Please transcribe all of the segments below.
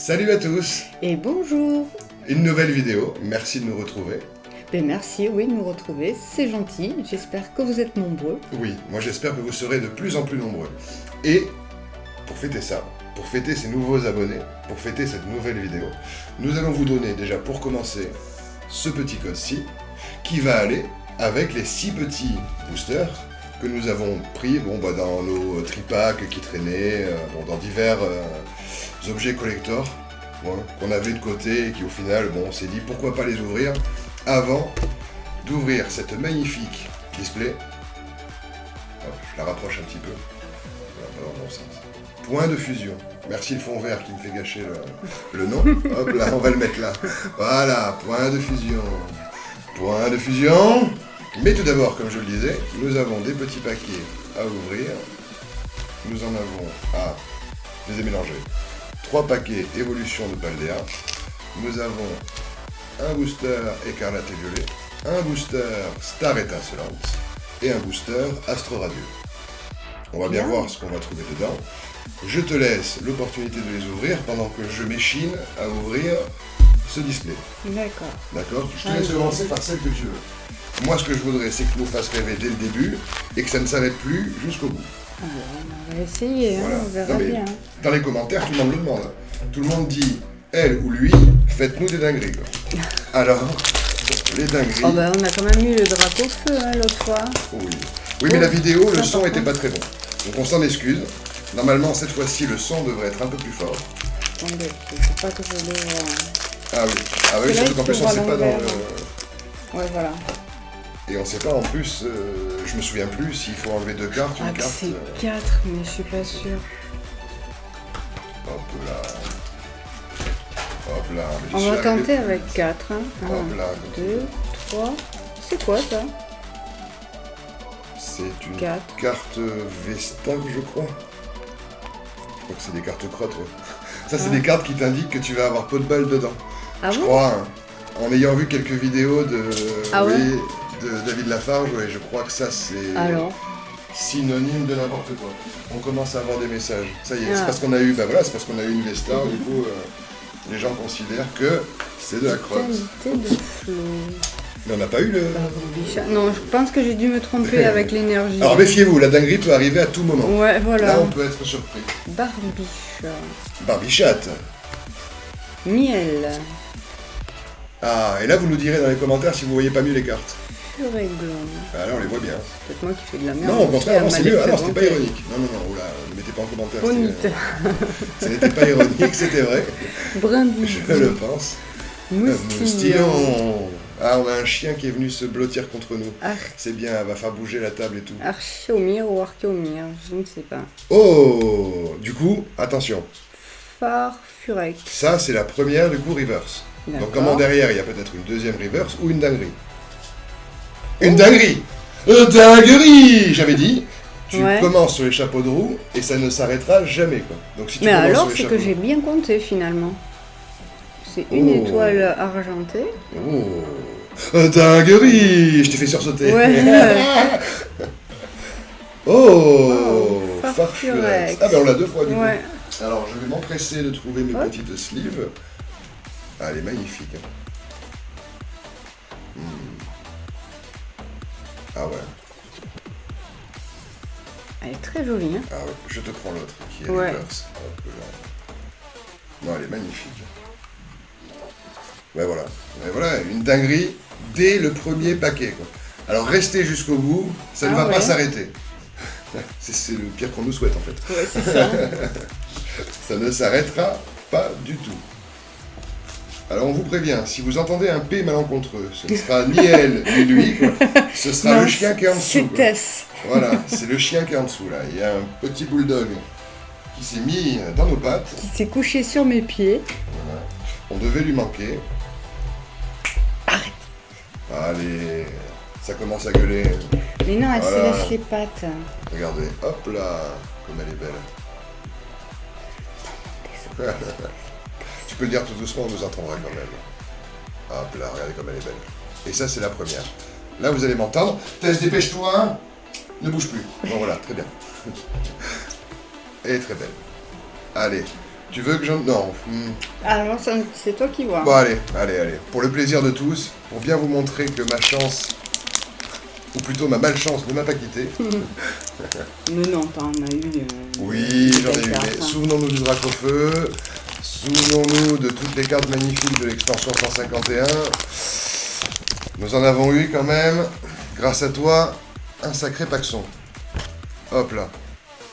Salut à tous. Et bonjour. Une nouvelle vidéo, merci de nous retrouver. Ben merci, oui, de nous retrouver, c'est gentil, j'espère que vous êtes nombreux. Oui, moi j'espère que vous serez de plus en plus nombreux. Et pour fêter ça, pour fêter ces nouveaux abonnés, pour fêter cette nouvelle vidéo, nous allons vous donner déjà pour commencer ce petit code-ci qui va aller avec les 6 petits boosters que nous avons pris dans nos tripacks qui traînaient, dans divers objets collector qu'on avait de côté et qui au final, on s'est dit pourquoi pas les ouvrir avant d'ouvrir cette magnifique display. Hop, je la rapproche un petit peu. Voilà, dans le bon sens. Point de fusion. Merci le fond vert qui me fait gâcher le nom. Hop là, on va le mettre là. Voilà, point de fusion. Point de fusion. Mais tout d'abord, comme je le disais, nous avons des petits paquets à ouvrir. Nous en avons à... Je les ai mélangés. 3 paquets évolution de Paldea. Nous avons un booster écarlate et violet, un booster star étincelante et un booster astro radieux. On va bien voir ce qu'on va trouver dedans. Je te laisse l'opportunité de les ouvrir pendant que je m'échine à ouvrir ce display. D'accord. D'accord. Je te laisse commencer par celle que tu veux. Moi, ce que je voudrais, c'est que tu nous fasses rêver dès le début et que ça ne s'arrête plus jusqu'au bout. Alors, on va essayer, Voilà. on verra bien. Dans les commentaires, tout le monde le demande. Tout le monde dit, elle ou lui, faites-nous des dingueries. Quoi. Alors, les dingueries... Oh ben, on a quand même eu le drapeau feu l'autre fois. Oui. Oui, mais la vidéo, le son était pas très bon. Donc on s'en excuse. Normalement, cette fois-ci, le son devrait être un peu plus fort. Attendez, je sais pas que je le vois. Ah oui. Ah oui, surtout qu'en plus, on sait pas dans le... Ouais, voilà. Et on sait pas en plus, je me souviens plus s'il faut enlever 2 cartes, une carte. C'est 4, mais je suis pas sûre. Hop là. Hop là. On va tenter avec 4. Hein. Hop là. 2, 3. C'est quoi ça? C'est une 4. carte Vesta, je crois. Je crois que c'est des cartes crottes, ouais. Ça, c'est des cartes qui t'indiquent que tu vas avoir peu de balles dedans. Ah je bon? crois, hein. En ayant vu quelques vidéos de... Ah ouais? De David Lafarge, ouais, je crois que ça c'est synonyme de n'importe quoi. On commence à avoir des messages. Ça y est, c'est parce qu'on a eu, c'est parce qu'on a eu une Vesta, du coup, les gens considèrent que c'est de la crotte. Qualité de flow. Mais on n'a pas eu le... Non, je pense que j'ai dû me tromper avec l'énergie. Alors méfiez-vous, la dinguerie peut arriver à tout moment. Ouais, voilà. Là, on peut être surpris. Barbicha. Barbichate. Miel. Ah, et là, vous nous direz dans les commentaires si vous voyez pas mieux les cartes. Furéglon. Ah là, on les voit bien. C'est peut-être moi qui fais de la merde. Non, au contraire, c'est mieux. Ah non, c'était pas ironique. Non, oula, ne mettez pas en commentaire. Ce n'était pas ironique, c'était vrai. Brindille. Je le pense. Moustillon. Ah, on a un chien qui est venu se blottir contre nous. Ah. C'est bien, elle va faire bouger la table et tout. Archéomir ou Archéomir, je ne sais pas. Oh, du coup, attention. Farfurec. Ça, c'est la première, du coup, reverse. Donc, comment derrière, il y a peut-être une deuxième reverse ou une dinguerie. Une dinguerie! Une dinguerie! J'avais dit, tu commences sur les chapeaux de roue et ça ne s'arrêtera jamais, quoi. Donc, si tu mais alors, sur les c'est que j'ai bien compté, finalement. C'est une étoile argentée. Oh, dinguerie! Je t'ai fait sursauter. Ouais. Farfurec. Ah ben on l'a 2 fois du coup. Ouais. Alors je vais m'empresser de trouver mes petites sleeves. Ah, elle est magnifique. Ah ouais. Elle est très jolie, hein. Ah ouais, je te prends l'autre qui est reverse. Non, elle est magnifique. Ben voilà. Ben voilà, une dinguerie dès le premier paquet, quoi. Alors restez jusqu'au bout, ça ne va pas s'arrêter. C'est le pire qu'on nous souhaite en fait. Ouais, c'est ça. Ça ne s'arrêtera pas du tout. Alors on vous prévient, si vous entendez un P malencontreux, ce ne sera ni elle ni lui, quoi. Ce sera le chien qui est en dessous. C'est Tess. Voilà, c'est le chien qui est en dessous là. Il y a un petit bulldog qui s'est mis dans nos pattes. Qui s'est couché sur mes pieds. Voilà. On devait lui manquer. Arrête. Allez, ça commence à gueuler. Mais non, elle se laisse les pattes. Regardez, hop là, comme elle est belle. Tu peux le dire tout doucement, on nous entendra quand même. Hop là, regardez comme elle est belle. Et ça, c'est la première. Là, vous allez m'entendre. Tess, dépêche-toi, hein. Ne bouge plus. Bon, voilà, très bien. Elle est très belle. Allez, Tu veux que j'en... Non. Alors, c'est toi qui vois. Bon, allez. Pour le plaisir de tous, pour bien vous montrer que ma chance, ou plutôt ma malchance, ne m'a pas quitté. Mais non, t'en as eu... Oui, j'en ai eu. cartes, Mais hein. souvenons-nous du Dracofeu. Souvenons-nous de toutes les cartes magnifiques de l'extension 151. Nous en avons eu quand même, grâce à toi, un sacré paxon. Hop là,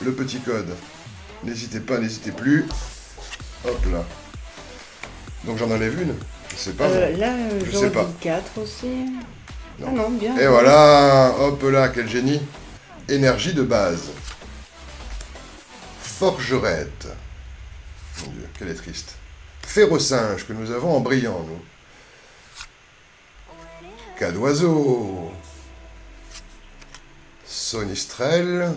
le petit code. N'hésitez pas, n'hésitez plus. Hop là. Donc j'en enlève une. Je sais pas. moi. Là, Je j'aurais sais pas. dit 4 aussi. Non. Ah non, bien. Et voilà, hop là, quel génie. Énergie de base. Forgerette. Mon Dieu, qu'elle est triste. Férocinge que nous avons en brillant, nous. Cas d'oiseau. Sonistrel.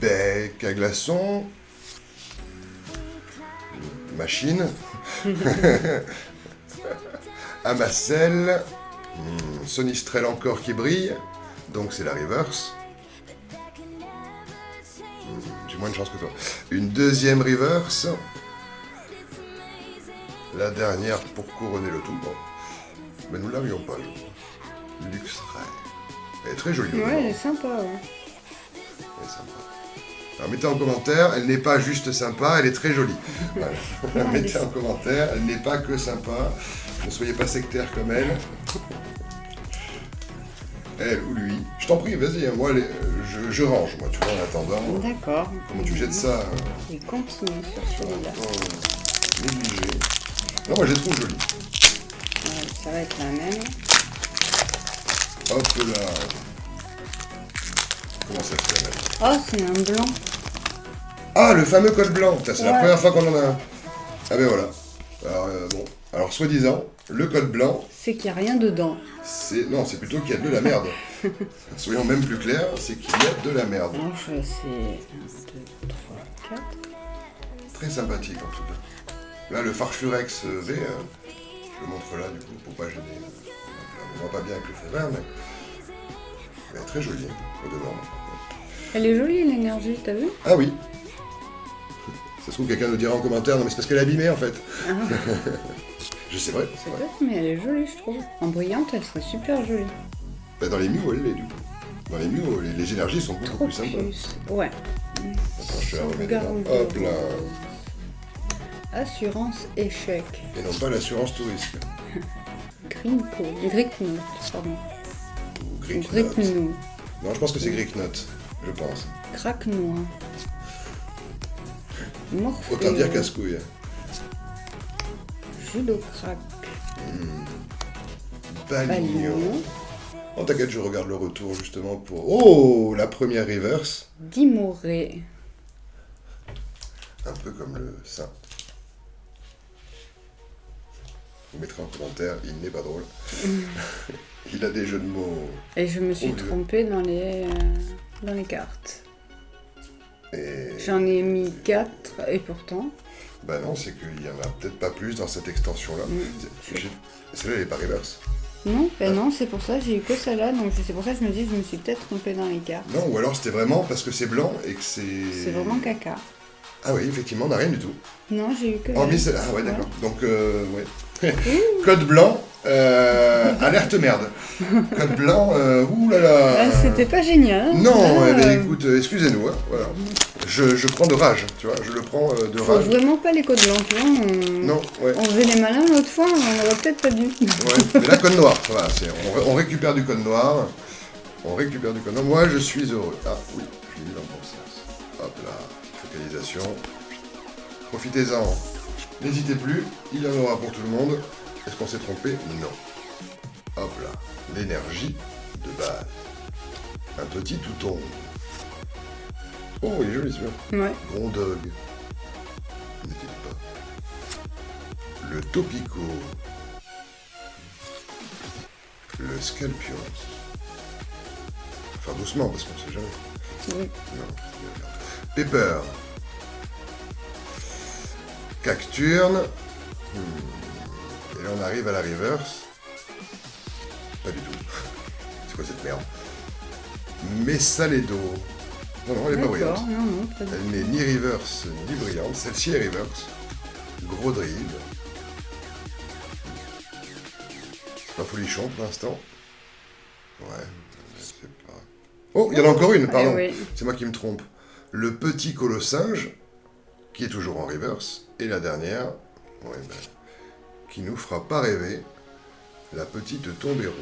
Bec à glaçon. Machine. Amacel. Sonistrel encore qui brille. Donc c'est la reverse. J'ai moins de chance que toi. Une deuxième reverse. La dernière pour couronner le tout. Bon. Mais nous l'avions pas. Luxray. Elle est très jolie. Ouais, elle est vraiment. sympa. Ouais. Elle est sympa. Alors mettez en commentaire, elle n'est pas juste sympa, elle est très jolie. Voilà. Non, elle Mettez est en commentaire, elle n'est pas que sympa. Ne soyez pas sectaire comme elle. Elle ou lui. Je t'en prie, vas-y, hein, moi je range, moi, tu vois, en attendant. D'accord. Comment tu jettes ça Et continue sur celui-là. Négligé. Non, moi je les trouve jolies. Ouais, ça va être la même. Hop là. Comment ça fait là? Oh, c'est un blanc. Ah, le fameux code blanc. Putain, c'est la Ouais. première fois qu'on en a un. Ah ben voilà. Alors, bon. Alors, soi-disant, le code blanc, C'est qu'il n'y a rien dedans. c'est... Non, c'est plutôt qu'il y a de la merde. Soyons même plus clairs, c'est qu'il y a de la merde. Alors, c'est 1, 2, 3, 4. Très sympathique, en tout cas. Là, le Farfurex V, je le montre là, du coup, pour pas gêner. On voit pas bien avec le fond vert, mais... Elle est très jolie, au demeurant. Elle est jolie, l'énergie, t'as vu? Ah oui. Ça se trouve, quelqu'un nous dira en commentaire, non mais c'est parce qu'elle est abîmée, en fait. Ah, Je sais, vrai, c'est c'est vrai. bête, mais elle est jolie, je trouve. En brillante, elle serait super jolie. Bah, dans les Mew, elle l'est, du coup. Dans les Mew, les énergies sont beaucoup Trop plus sympas. plus. Ouais. Attends, je te la remets dedans. Sauvegarde. Hop là. Assurance échec. Et non pas l'assurance tout risque. Grinco. Gricknote, pardon. Ou Greek Note. Gricknote. Non, je pense que c'est Greek Note, je pense. Crack noir. Morphée. Autant dire casse-couille. Judo crack. Balignon. Balignon. Oh, t'inquiète, je regarde le retour justement pour... Oh, la première reverse. Dimoré. Un peu comme le sein. Vous mettrez en commentaire, il n'est pas drôle. Il a des jeux de mots. Et je me suis Oh, trompée dans les cartes. Et... J'en ai mis 4 et pourtant. Bah non, c'est qu'il y en a peut-être pas plus dans cette extension-là. Celle-là, elle est pas reverse. Non, ben non, c'est pour ça, j'ai eu que celle-là, donc c'est pour ça que je me dis, je me suis peut-être trompée dans les cartes. Non, ou alors c'était vraiment parce que c'est blanc et que c'est... C'est vraiment caca. Ah oui, effectivement, on n'a rien du tout. Non, j'ai eu que Hormis elle. celle-là. Ah ouais, d'accord. Donc, ouais. Code blanc, alerte merde. Code blanc, oulala. Ah, c'était pas génial. Non, Ah, eh ben, écoute, excusez-nous, hein, voilà. Je prends de rage, tu vois, je le prends de Faut rage. vraiment pas les codes blancs, tu vois. Non, ouais. On faisait les malins l'autre fois, on aurait peut-être pas dû. Ouais. Mais là, code noir, ça va, on récupère du code noir. On récupère du code noir. Moi, je suis heureux. Ah oui, je l'ai mis dans le bon sens. Hop là, focalisation. Profitez-en. N'hésitez plus, il y en aura pour tout le monde. Est-ce qu'on s'est trompé? Non. Hop là, l'énergie de base. Un petit touton. Oh, il est joli celui-là. Ouais. Grondog. N'hésitez pas. Le Topico. Le Scalpion. Enfin doucement parce qu'on sait jamais. Oui. Non. Pepper. Cacturne. Et là on arrive à la reverse. Pas du tout. C'est quoi cette merde? Messaledo. Non, non, elle n'est pas brillante. D'accord, non, pas du tout. Elle n'est ni reverse ni brillante. Celle-ci est reverse. Gros drill. C'est pas folichon pour l'instant. Ouais, c'est pas... Oh, il y en a encore une, pardon. Eh oui. C'est moi qui me trompe. Le petit colossinge, qui est toujours en reverse. Et la dernière, ouais, ben, qui nous fera pas rêver, la petite tombérou.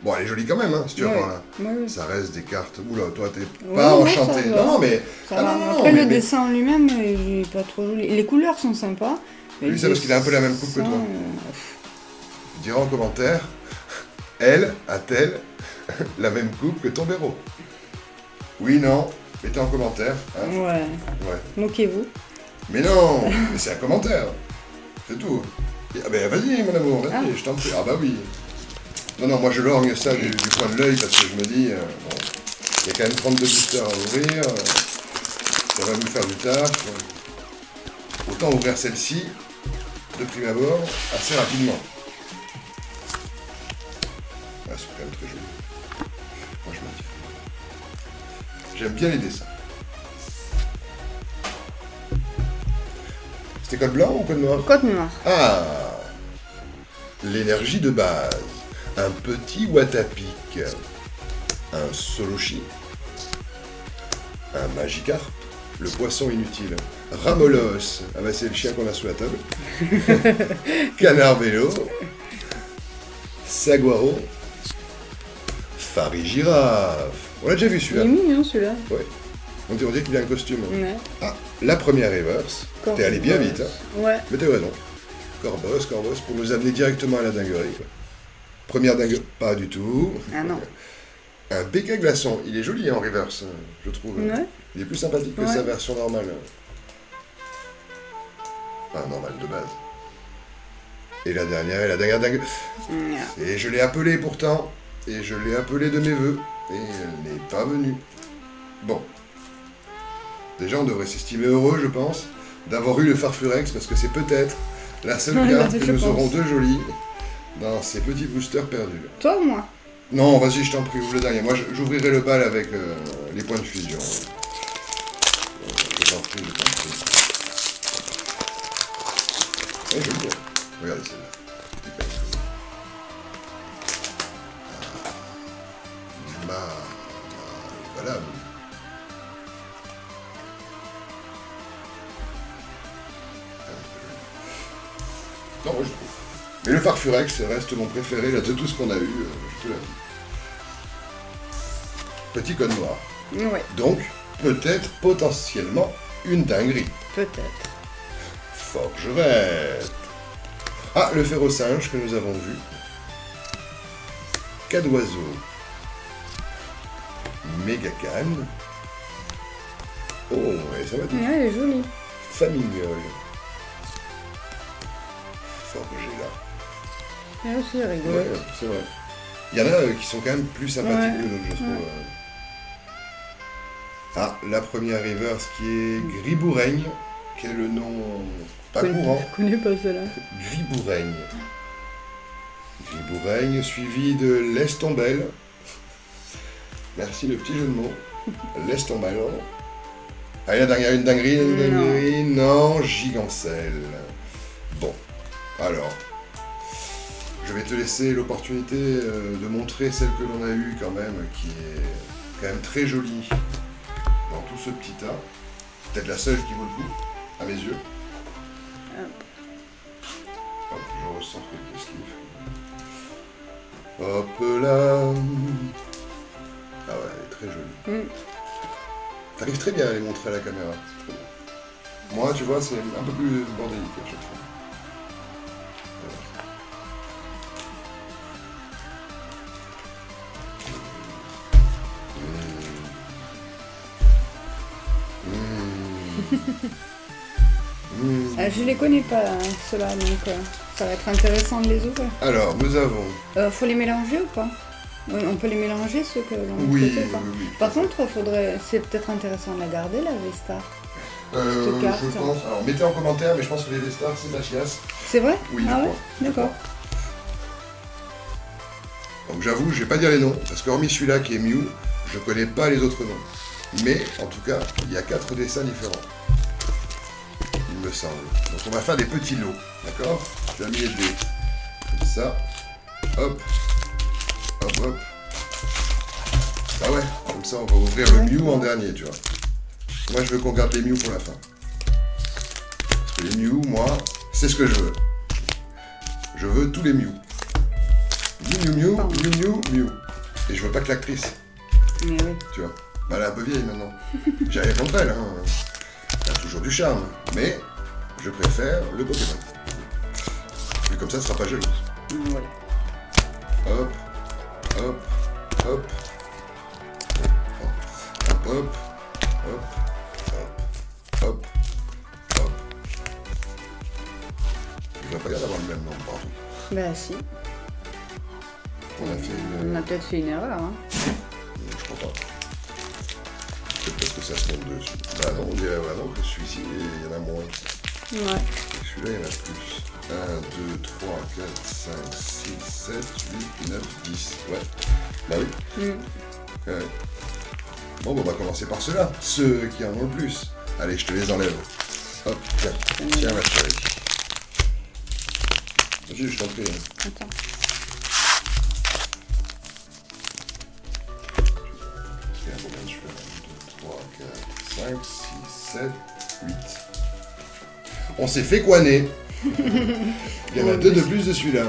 Bon, elle est jolie quand même, hein, si tu vas Ouais, voir là. ouais. Ça reste des cartes. Oula, toi, t'es Ouais, pas non, enchanté. ça va. Non, mais... Ça Ah, va. non, non, Après, mais- le dessin en lui-même, il est pas trop joli. Les couleurs sont sympas. mais Oui, le c'est parce qu'il a un peu la même coupe que dessin, toi. Diras en commentaire, elle a-t-elle la même coupe que Tombero? Oui, non, mettez en commentaire. Hein. Ouais. Ouais. Moquez-vous. Mais non, mais c'est un commentaire. C'est tout. Ah ben vas-y mon amour, vas-y, Ah. je t'en prie. Ah bah oui. Non, non, moi je lorgne ça du coin de l'œil parce que je me dis, bon, il y a quand même 32 boosters à ouvrir, ça va nous faire du taf. Autant ouvrir celle-ci, de prime abord, assez rapidement. Ah, c'est quand même très joli. Moi je me dis. J'aime bien les dessins. C'était code blanc ou code noir? Côte noire. Ah, l'énergie de base. Un petit Watapic. Un Solochi. Un Magikarp. Le poisson inutile. Ramolos. Ah bah c'est le chien qu'on a sous la table. Canard vélo. Saguaro. Farigiraffe. On l'a déjà vu Il est celui-là. mignon celui-là. Ouais. On dirait qu'il a un costume. Ouais. Ah, la première reverse. T'es allé bien vite, hein. Ouais. Mais t'as raison. Corbos, pour nous amener directement à la dinguerie. Quoi. Première dinguerie, pas du tout. Ah non. Un BK glaçon, il est joli en reverse, je trouve. Ouais. Il est plus sympathique que Ouais. sa version normale. Enfin, normale de base. Et la dernière dingue. Ouais. Et je l'ai appelée pourtant. Et je l'ai appelée de mes voeux. Et elle n'est pas venue. Bon. Déjà, on devrait s'estimer heureux, je pense, d'avoir eu le Farfurex, parce que c'est peut-être la seule Ouais, carte je que nous pense. aurons de jolie dans ces petits boosters perdus. Toi ou moi? Non, vas-y, je t'en prie, ouvre le dernier. Moi, j'ouvrirai le bal avec les points de fusion. Je t'en prie, je t'en prie. Ouais, joli, hein. Regardez celle-là. Hyper jolie. Voilà. Non, moi je trouve. Mais le Farfurex reste mon préféré là, de tout ce qu'on a eu, je te l'avoue. Petit code noir. Ouais. Donc, peut-être potentiellement une dinguerie. Peut-être. Forgerette. Ah, le férocinge que nous avons vu. Cadoiseau. Mégacan. Oh, ouais, ça va dire. Ouais, elle est jolie. Famignol. Forgela. Elle aussi, elle est rigolo. Ouais, c'est vrai. Il y en a qui sont quand même plus sympathiques Ouais. que d'autres, je trouve. Ouais. Ah, la première reverse qui est Griboureigne. Quel est le nom pas Je courant. Je connais pas celle-là. Griboureigne. Griboureigne suivi de Lestombelle. Merci le petit jeu de mots. Lestombelle. Allez, la dernière, une dinguerie, non, Gigancelle. Bon, alors, je vais te laisser l'opportunité de montrer celle que l'on a eue quand même, qui est quand même très jolie dans tout ce petit tas. Peut-être la seule qui vaut le coup, à mes yeux. Hop, je ressors quelques slips. Hop là. Ah ouais, elle est très jolie. T'arrives très bien à les montrer à la caméra. C'est très bien. Moi, tu vois, c'est un peu plus bordélique à chaque fois. Je les connais pas, hein, ceux-là, donc ça va être intéressant de les ouvrir. Alors, nous avons... Faut les mélanger ou pas? On peut les mélanger, ceux que l'on Oui, souhaitait, oui, pas oui. Par contre, c'est peut-être intéressant de la garder, la V-Star. carte. Je pense... Alors, mettez en commentaire, mais je pense que les V-Stars, c'est Mathias. C'est vrai? Oui, Ah je ouais? crois. D'accord. Donc j'avoue, je vais pas dire les noms, parce que hormis celui-là qui est Mew, Je connais pas les autres noms. Mais, en tout cas, il y a 4 dessins différents. Il me semble. Donc on va faire des petits lots. D'accord? Tu as mis les dés. Comme ça. Hop. Hop, hop. Ah ouais, comme ça on va ouvrir le Mew en dernier, tu vois. Moi je veux qu'on garde les Mew pour la fin. Parce que les Mew, moi, c'est ce que je veux. Je veux tous les Mew. Mew. Et je veux pas que l'actrice. Mais oui. Tu vois. Bah, elle est un peu vieille maintenant. J'ai rien contre elle, hein. Elle a toujours du charme. Mais je préfère le Pokémon. Et comme ça, elle sera pas jalouse. Ouais. Hop, hop, hop. Hop, hop, hop, hop, hop, hop. Il va pas y avoir le même nombre partout. Bah si. On a fait une... On a peut-être fait une erreur. Hein. Je crois pas. Peut-être parce que ça se monte dessus. Bah non, on dirait vraiment que celui-ci, il y en a moins. Ouais. Et celui-là, il y en a plus. 1, 2, 3, 4, 5, 6, 7, 8, 9, 10. Ouais. Bah oui. Ouais. Bon, on va commencer par ceux-là. Ceux qui en ont le plus. Allez, je te les enlève. Hop, tiens. Tiens, ma chérie. Vas-y, je t'en prie. Attends. Il y a combien de celui-là 1, 2, 3, 4, 5, 6, 7, 8. On s'est fait couaner. Il y en a 2 de plus de celui-là.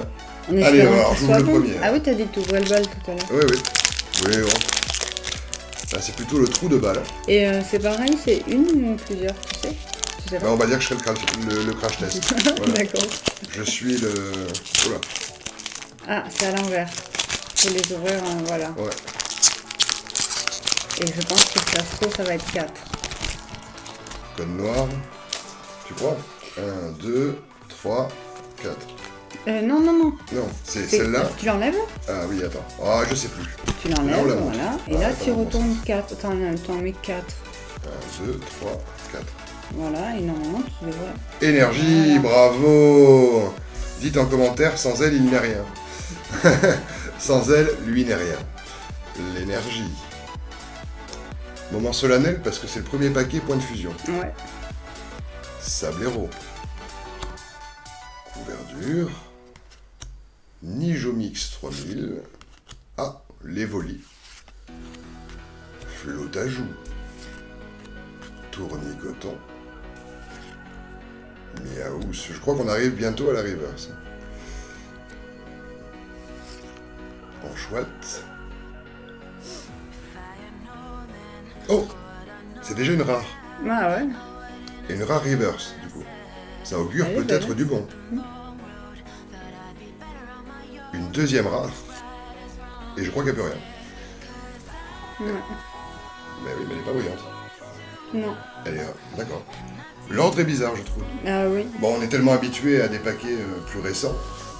Allez, alors, j'ouvre le premier. Ah oui, t'as dit que t'ouvrais le bal tout à l'heure. Oui, oui. Oui, bon. Là, c'est plutôt le trou de balle. Et c'est pareil, c'est une ou plusieurs, tu sais? Tu sais pas. Bah, on va dire que je fais le crash test. Voilà. D'accord. Je suis le... Oula. Ah, c'est à l'envers. Faut les ouvrir, voilà. Ouais. Et je pense que ça se trouve, ça va être 4. Code noir. Tu crois 1, 2, 3, 4. Non. Non, c'est celle-là. Tu l'enlèves? Ah oui, attends. Ah, je sais plus. Tu Là, on l'enlèves, la monte. voilà. Et Ah, là, attends, tu on retournes 4. T'en mets 4. 1, 2, 3, 4. Voilà, et normalement, tu devrais... Énergie, Voilà. bravo. Dites en commentaire, sans elle, il n'est rien. Sans elle, lui n'est rien. L'énergie. Moment solennel parce que c'est le premier paquet point de fusion. Ouais. Sablero. Couverture. Nijomix 3000. Ah, l'Evoli. Flotajou. Tournicoton. Miaous. Je crois qu'on arrive bientôt à la reverse. Enchouette. Oh, c'est déjà une rare. Ah ouais. Et une rare reverse, du coup. Ça augure Elle est peut-être belle. du bon. Une deuxième rare. Et je crois qu'il n'y a plus rien. Ouais. Mais oui, mais elle n'est pas brillante. Non. Elle est... D'accord. L'ordre est bizarre, je trouve. Ah oui. Bon, on est tellement habitué à des paquets plus récents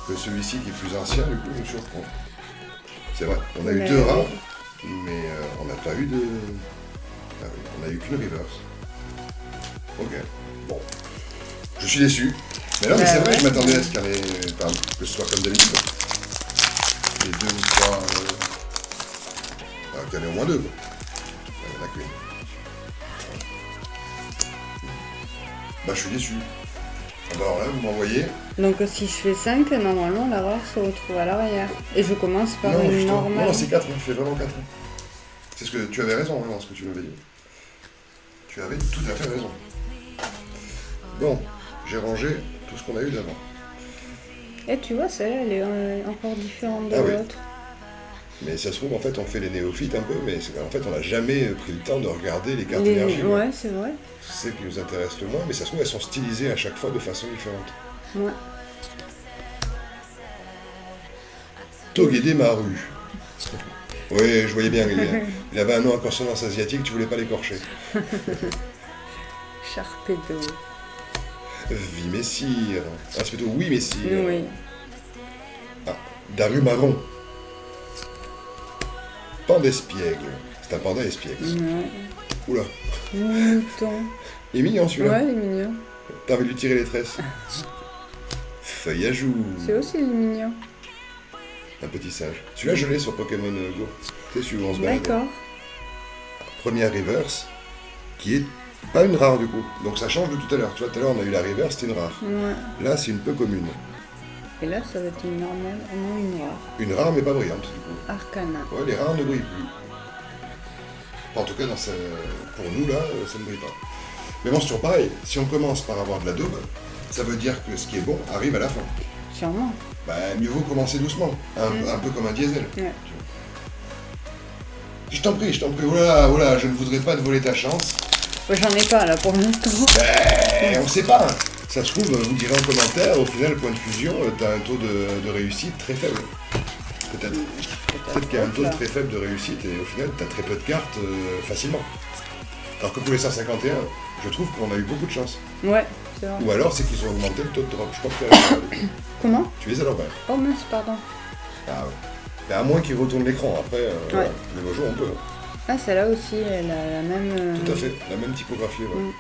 que celui-ci qui est plus ancien, du coup, nous surprend. C'est vrai, on a eu Mais 2 rares, oui. mais on n'a pas eu de... Ah oui, on a eu qu'une reverse. Ok, bon. Je suis déçu. Mais non, mais Bah c'est vrai, ouais. je m'attendais à ce qu'il y en ait... Enfin, que ce soit comme d'habitude. Les 2 ou 3... qu'il y en ait au moins 2, quoi. Il n'y en a qu'une. Bah, je suis déçu. Alors là, vous m'envoyez... Donc si je fais 5, normalement, la rare se retrouve à l'arrière. Et je commence par Non, une justement. normale. Non, c'est 4, je fais vraiment 4. C'est ce que tu avais raison, dans ce que tu m'avais dit. Tu avais tout à fait raison. Bon, j'ai rangé tout ce qu'on a eu d'avant. Et tu vois, celle-là, elle est encore différente de Ah oui. l'autre. Mais ça se trouve, en fait, on fait les néophytes un peu, mais en fait, on n'a jamais pris le temps de regarder les cartes énergie. Ouais, c'est vrai. C'est ce qui nous intéresse le moins, mais ça se trouve, elles sont stylisées à chaque fois de façon différente. Ouais. Togedé Maru. Oui, je voyais bien. Il avait un nom à consonance asiatique, tu voulais pas l'écorcher. Charpedo. Vimessire. Ah, c'est plutôt oui, Messire. Oui. Ah, Daru Marron. Panda espiègle. C'est un panda espiègle. Ouais. Oula. Mouton. Il est mignon celui-là. Ouais, il est mignon. T'as envie de lui tirer les tresses. Feuille à jour. C'est aussi mignon. Un petit singe. Celui-là, je l'ai sur Pokémon Go. Tu sais, celui où on se balade. D'accord. première reverse, qui est pas une rare du coup. Donc ça change de tout à l'heure. Tu vois, tout à l'heure on a eu la reverse, c'était une rare. Ouais. Là c'est une peu commune. Et là, ça va être une normale, non une rare. Une rare mais pas brillante du coup. Arcana. Ouais, les rares ne brillent plus. Enfin, en tout cas, pour nous là, ça ne brille pas. Mais bon, c'est toujours pareil. Si on commence par avoir de la daube, ça veut dire que ce qui est bon arrive à la fin. Sûrement. Bah, mieux vaut commencer doucement. Un peu comme un diesel. Ouais. Je t'en prie, oh là, je ne voudrais pas te voler ta chance. J'en ai pas là pour l'instant. On sait pas. Ça se trouve, vous direz en commentaire, au final, point de fusion, t'as un taux de réussite très faible. Peut-être. Peut-être qu'il y a un taux très faible de réussite et au final, t'as très peu de cartes facilement. Alors que pour les 151, je trouve qu'on a eu beaucoup de chance. Ouais, c'est vrai. Ou alors, c'est qu'ils ont augmenté le taux de drop. Je crois que tu as... Comment? Tu es à l'envers. Oh mince, pardon. Ah ouais. Mais à moins qu'ils retournent l'écran. Après, voilà. Les beaux jours, on peut. Ah, celle-là aussi, elle a la même... Tout à fait, la même typographie. Ouais.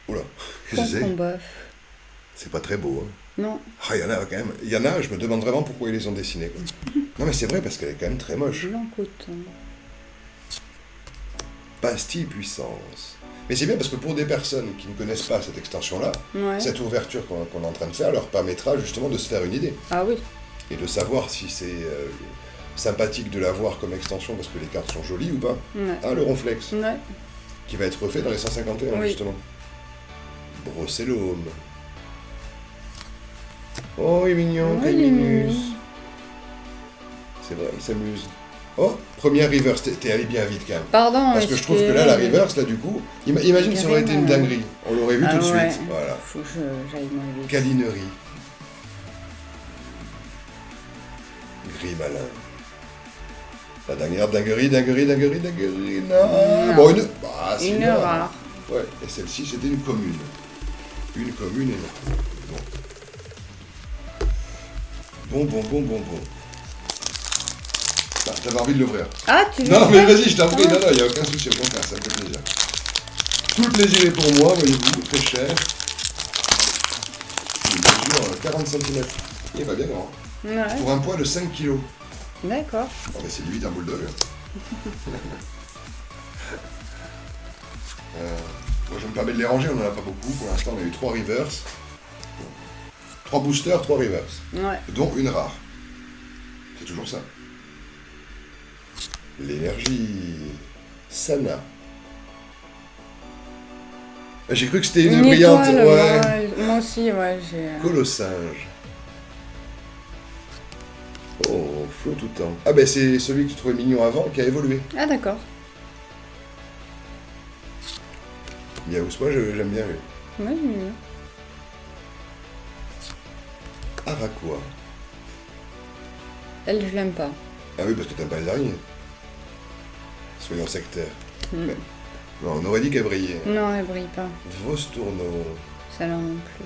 Oula, qu'est-ce que c'est? Combat. C'est pas très beau. Hein. Non. Ah, il y en a quand même. Il y en a, je me demande vraiment pourquoi ils les ont dessinés. Quoi. Non, mais c'est vrai parce qu'elle est quand même très moche. Blanc coton. Pastille puissance. Mais c'est bien parce que pour des personnes qui ne connaissent pas cette extension-là, Ouais. cette ouverture qu'on est en train de faire leur permettra justement de se faire une idée. Ah oui. Et de savoir si c'est sympathique de l'avoir comme extension parce que les cartes sont jolies ou pas. Ouais. Ah, le ronflex, Ouais. qui va être refait dans les 151 Oui. justement. Brocellum. Oh, il est mignon, Ouais, quel il est minus. mignon. C'est vrai, il s'amuse. Oh, première reverse, t'es allé bien vite quand même. Pardon, Parce que je trouve que là, la reverse, là, du coup, imagine ça aurait été une Carrément. dinguerie. On l'aurait vu tout de ouais. suite. Voilà. Faut que j'aille moins vite. Câlinerie. Gris malin. La dernière dinguerie. Non. Non. Bon, une. Bah, c'est Une rare. Ouais, et celle-ci, c'était une commune. Une commune et non. Bon. Ah, t'avais envie de l'ouvrir. Ah, tu veux Non, mais faire vas-y, je t'en prie. Ah. Non, il n'y a aucun souci, au contraire, ça me fait plaisir. Tout le plaisir est pour moi, voyez-vous, très cher. Il mesure 40 cm. Il va bien grand. Ouais. Pour un poids de 5 kg. D'accord. Oh, bah, c'est limite un bulldog. Moi, je me permets de les ranger, on n'en a pas beaucoup. Pour l'instant, on a eu 3 reverse. 3 boosters, 3 reverse. Ouais. Dont une rare. C'est toujours ça. L'énergie. Sana. J'ai cru que c'était une brillante. étoile, Ouais. moi aussi, ouais, j'ai... Colossinge. Oh, flot tout le temps. Ah ben c'est celui que tu trouvais mignon avant qui a évolué. Ah, d'accord. Miaous, moi j'aime bien lui. Ouais, mignon. Araquois. Elle, je l'aime pas. Ah oui, parce que t'aimes pas les araignées. Soyons sectaires. Mm. Mais- non, on aurait dit qu'elle brillait. Non, elle brille pas. Vostourneau. Ça là non plus.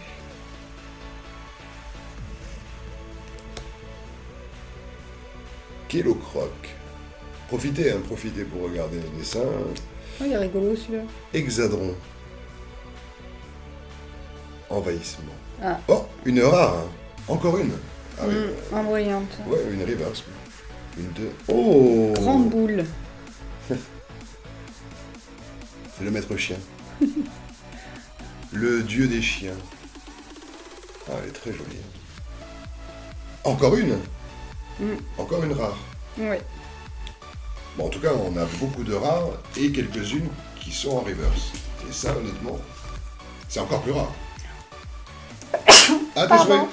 Kélocroc. Profitez pour regarder les dessins. Oh, il est rigolo celui-là. Hexadron. Envahissement. Ah. Oh, une rare. Hein. Encore une. Ah oui. En brillante. Ouais, une reverse. Une, deux. Oh. Grande boule. C'est le maître chien. Le dieu des chiens. Ah, elle est très jolie. Encore une. Encore une rare. Oui. Bon, en tout cas, on a beaucoup de rares et quelques-unes qui sont en reverse. Et ça, honnêtement, c'est encore plus rare. Ah, tes Pardon. souhaits.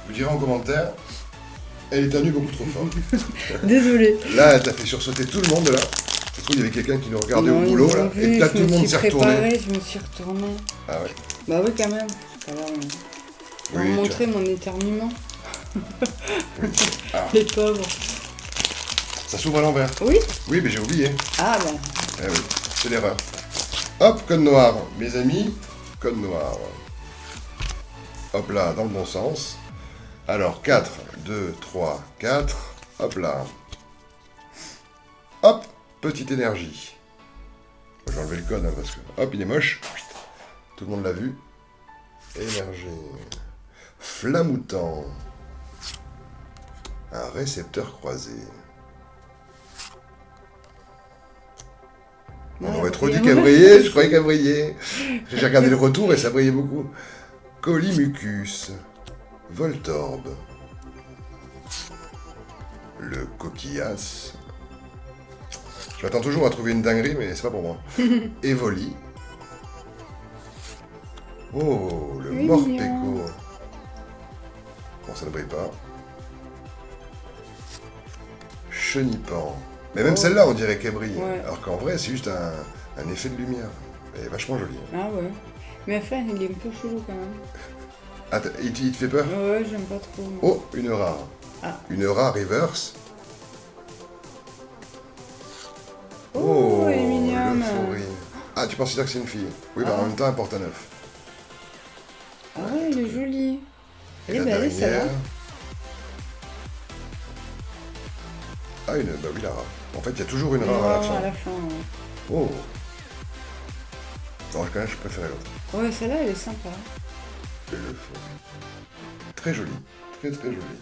Vous direz en commentaire, elle éternue beaucoup trop fort. Désolée. Là, elle t'a fait sursauter tout le monde, là. Je trouve qu'il y avait quelqu'un qui nous regardait au boulot, là. Et là, tout le monde s'est retourné. Je me suis retournée. Ah ouais. Bah oui, quand même. Tout à l'heure, on va Oui, montrer mon éternuement. Ah. Les pauvres. Ça s'ouvre à l'envers. Oui. Oui, mais j'ai oublié. Ah bon. Eh oui, c'est l'erreur. Hop, code noir. Mes amis, code noir. Hop là, dans le bon sens. Alors, 4, 2, 3, 4. Hop là. Hop, petite énergie. Je vais enlever le code, hein, parce que... Hop, il est moche. Tout le monde l'a vu. Énergie. Flamoutant. Un récepteur croisé. On aurait trop dit qu'elle brillait, je croyais qu'elle brillait. J'ai regardé le retour et ça brillait beaucoup. Colimucus, Voltorbe, le coquillas. Je m'attends toujours à trouver une dinguerie, mais c'est pas pour moi. Evoli. Oh, le Oui, Morpeko. mignon. Bon, ça ne brille pas. Chenipan. Mais même Oh. celle-là, on dirait qu'elle brille. Ouais. Alors qu'en vrai, c'est juste un effet de lumière. Elle est vachement jolie. Ah ouais. Mais enfin, il est un peu chelou quand même. Ah, il te fait peur? Ouais, j'aime pas trop. moi. Oh, une rare. Ah. Une rare reverse. Oh, elle est mignonne. l'euphorie. Ah, tu considères que c'est une fille? Oui, bah Ah. en même temps, elle porte un œuf. Ah ouais, elle est jolie. Elle Et est la belle, celle-là. dernière. Ah, bah oui, la rare. En fait, il y a toujours une rare à la fin. à la fin, ouais. Oh. Non, quand même, je préférais l'autre. Ouais, celle-là, elle est sympa. Et l'euphorie. Très jolie. Très très jolie.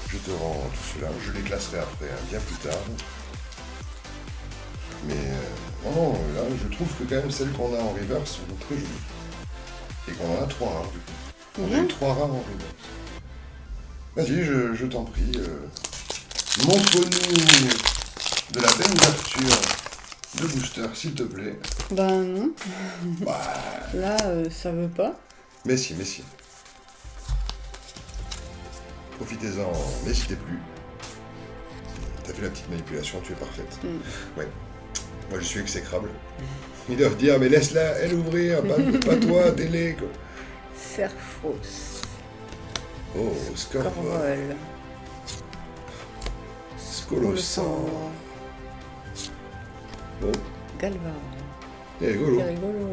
Je te rends tout cela. Je les classerai après, hein, bien plus tard. Mais non, là, je trouve que quand même celles qu'on a en reverse sont très jolies. Et qu'on en a 3 rares, du coup. On a eu 3 rares en reverse. Vas-y, je t'en prie. Montre-nous de la belle ouverture de booster, s'il te plaît. Bah non. Bah, Là, ça veut pas. mais si, mais si. Profitez-en, n'hésitez plus. T'as fait la petite manipulation, tu es parfaite. Ouais. Moi, je suis exécrable. Ils doivent dire, mais laisse-la, elle ouvrir, pas toi, télé, quoi. Serfos. Oh, Scorvol, Corvol. Scolosan. Oh, Galva. c'est rigolo. C'est rigolo.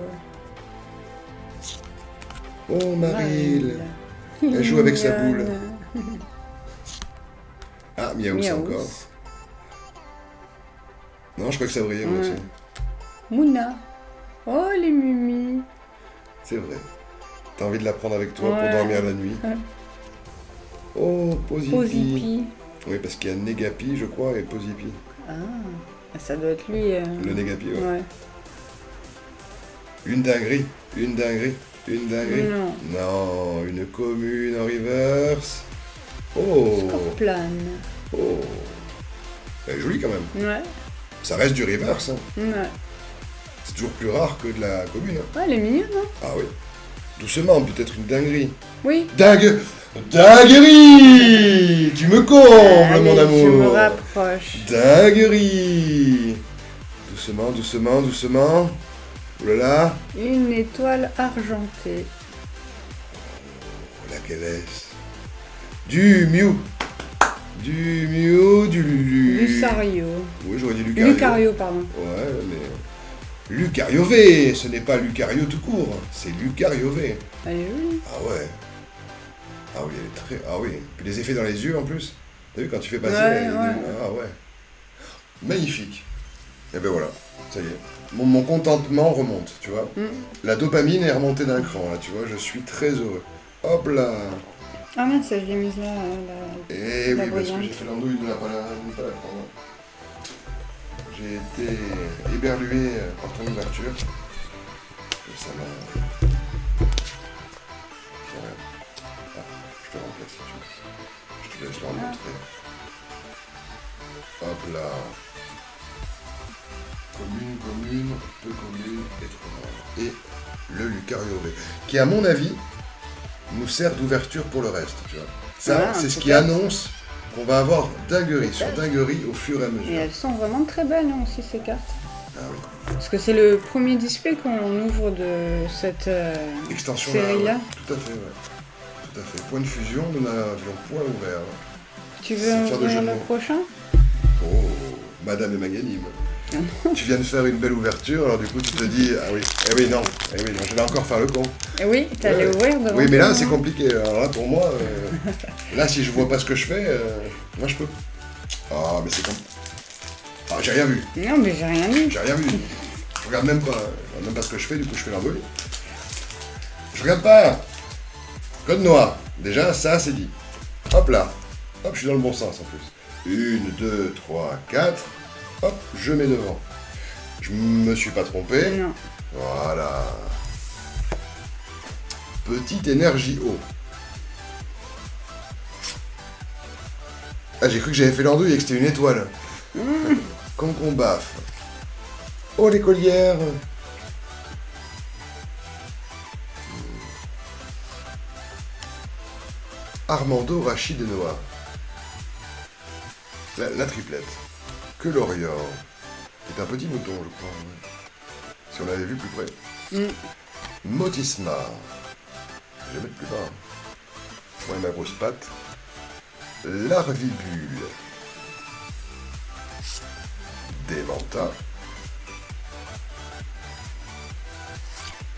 Oh, Maril. Elle joue avec sa boule. Ah, Miaous Miaous. encore. Non, je crois que ça brillait, moi Ouais. aussi. Mouna. Oh, les mumis. C'est vrai. T'as envie de la prendre avec toi Ouais. pour dormir la nuit. Ouais. Oh, Posipi. Posipi. Oui, parce qu'il y a Negapi, je crois, et Posipi. Ah, ça doit être lui. Le Negapi, ouais. Ouais. Une dinguerie, une dinguerie, une dinguerie. Non. Non, une commune en reverse. Oh, Scorplane. oh. Elle est jolie quand même. Ouais. Ça reste du reverse, hein. Ouais. C'est toujours plus rare que de la commune. Hein. Ouais, elle est mignonne, hein. Ah oui. Doucement, peut-être une dinguerie. Oui. Dinguerie. Tu me combles, Allez, mon amour. je me rapproche. Dinguerie. Doucement, doucement, doucement. Oh là là. Une étoile argentée. Laquelle est-ce? Du Mew. Du Mew, du Lucario. Oui, j'aurais dit Lucario. Lucario, pardon. Ouais, mais... Lucario V, ce n'est pas Lucario tout court, c'est Lucario V. Elle est jolie. Ah ouais. Ah oui, elle est très... Ah oui, puis les effets dans les yeux en plus. T'as vu quand tu fais passer... Ouais, ouais. Ah ouais. Magnifique. Et ben voilà, ça y est. Mon contentement remonte, tu vois. La dopamine est remontée d'un cran, là, tu vois, je suis très heureux. Hop là. Ah mince, je l'ai mise là. Eh La oui, parce que brillante. j'ai fait l'andouille de ne pas la prendre. J'ai été éberlué par ton ouverture. Et ça m'a... Ah, je te remplace si tu veux. Je te laisse leur montrer. Hop là. Commune, peu commune, étrange. Et le Lucario V. Qui, à mon avis, nous sert d'ouverture pour le reste, tu vois. Ça, Ah, c'est ce qui peut-être. annonce qu'on va avoir dinguerie sur Peut-être. dinguerie au fur et à Et mesure. elles sont vraiment très belles hein, aussi ces cartes. Ah oui. Parce que c'est le premier display qu'on ouvre de cette Extension série-là. ouais. Tout à fait, ouais. Tout à fait. Point de fusion, nous n'avions point ouvert. Tu C'est veux faire de ouvrir jeu de le mots. prochain? Oh, Madame est magnanime. Tu viens de faire une belle ouverture, alors du coup tu te dis, ah oui, eh oui, non, je vais encore faire le con. Eh oui, t'allais Ouais. ouvrir devant Oui, mais là toi, c'est hein. compliqué. Alors là pour moi, là si je vois pas ce que je fais, moi je peux. Ah, mais c'est compliqué. Ah, j'ai rien vu. Non, mais j'ai rien dit. J'ai rien vu. Je regarde même pas. Je regarde même pas ce que je fais, du coup je fais l'embrouille. Je regarde pas. Code noir. Déjà, ça c'est dit. Hop là. Hop, je suis dans le bon sens en plus. 1, 2, 3, 4. Hop, je mets devant. Je me suis pas trompé. Non. Voilà. Petite énergie eau. Ah, j'ai cru que j'avais fait l'andouille et que c'était une étoile. Concombre baffe. Oh, l'écolière. Armando, Rachid et Noah. La triplette. Que l'Orior. C'est un petit mouton, je crois. Ouais. Si on l'avait vu plus près. Motisma. Je vais mettre plus bas. Moi et ma grosse patte. Larvibule. Démenta.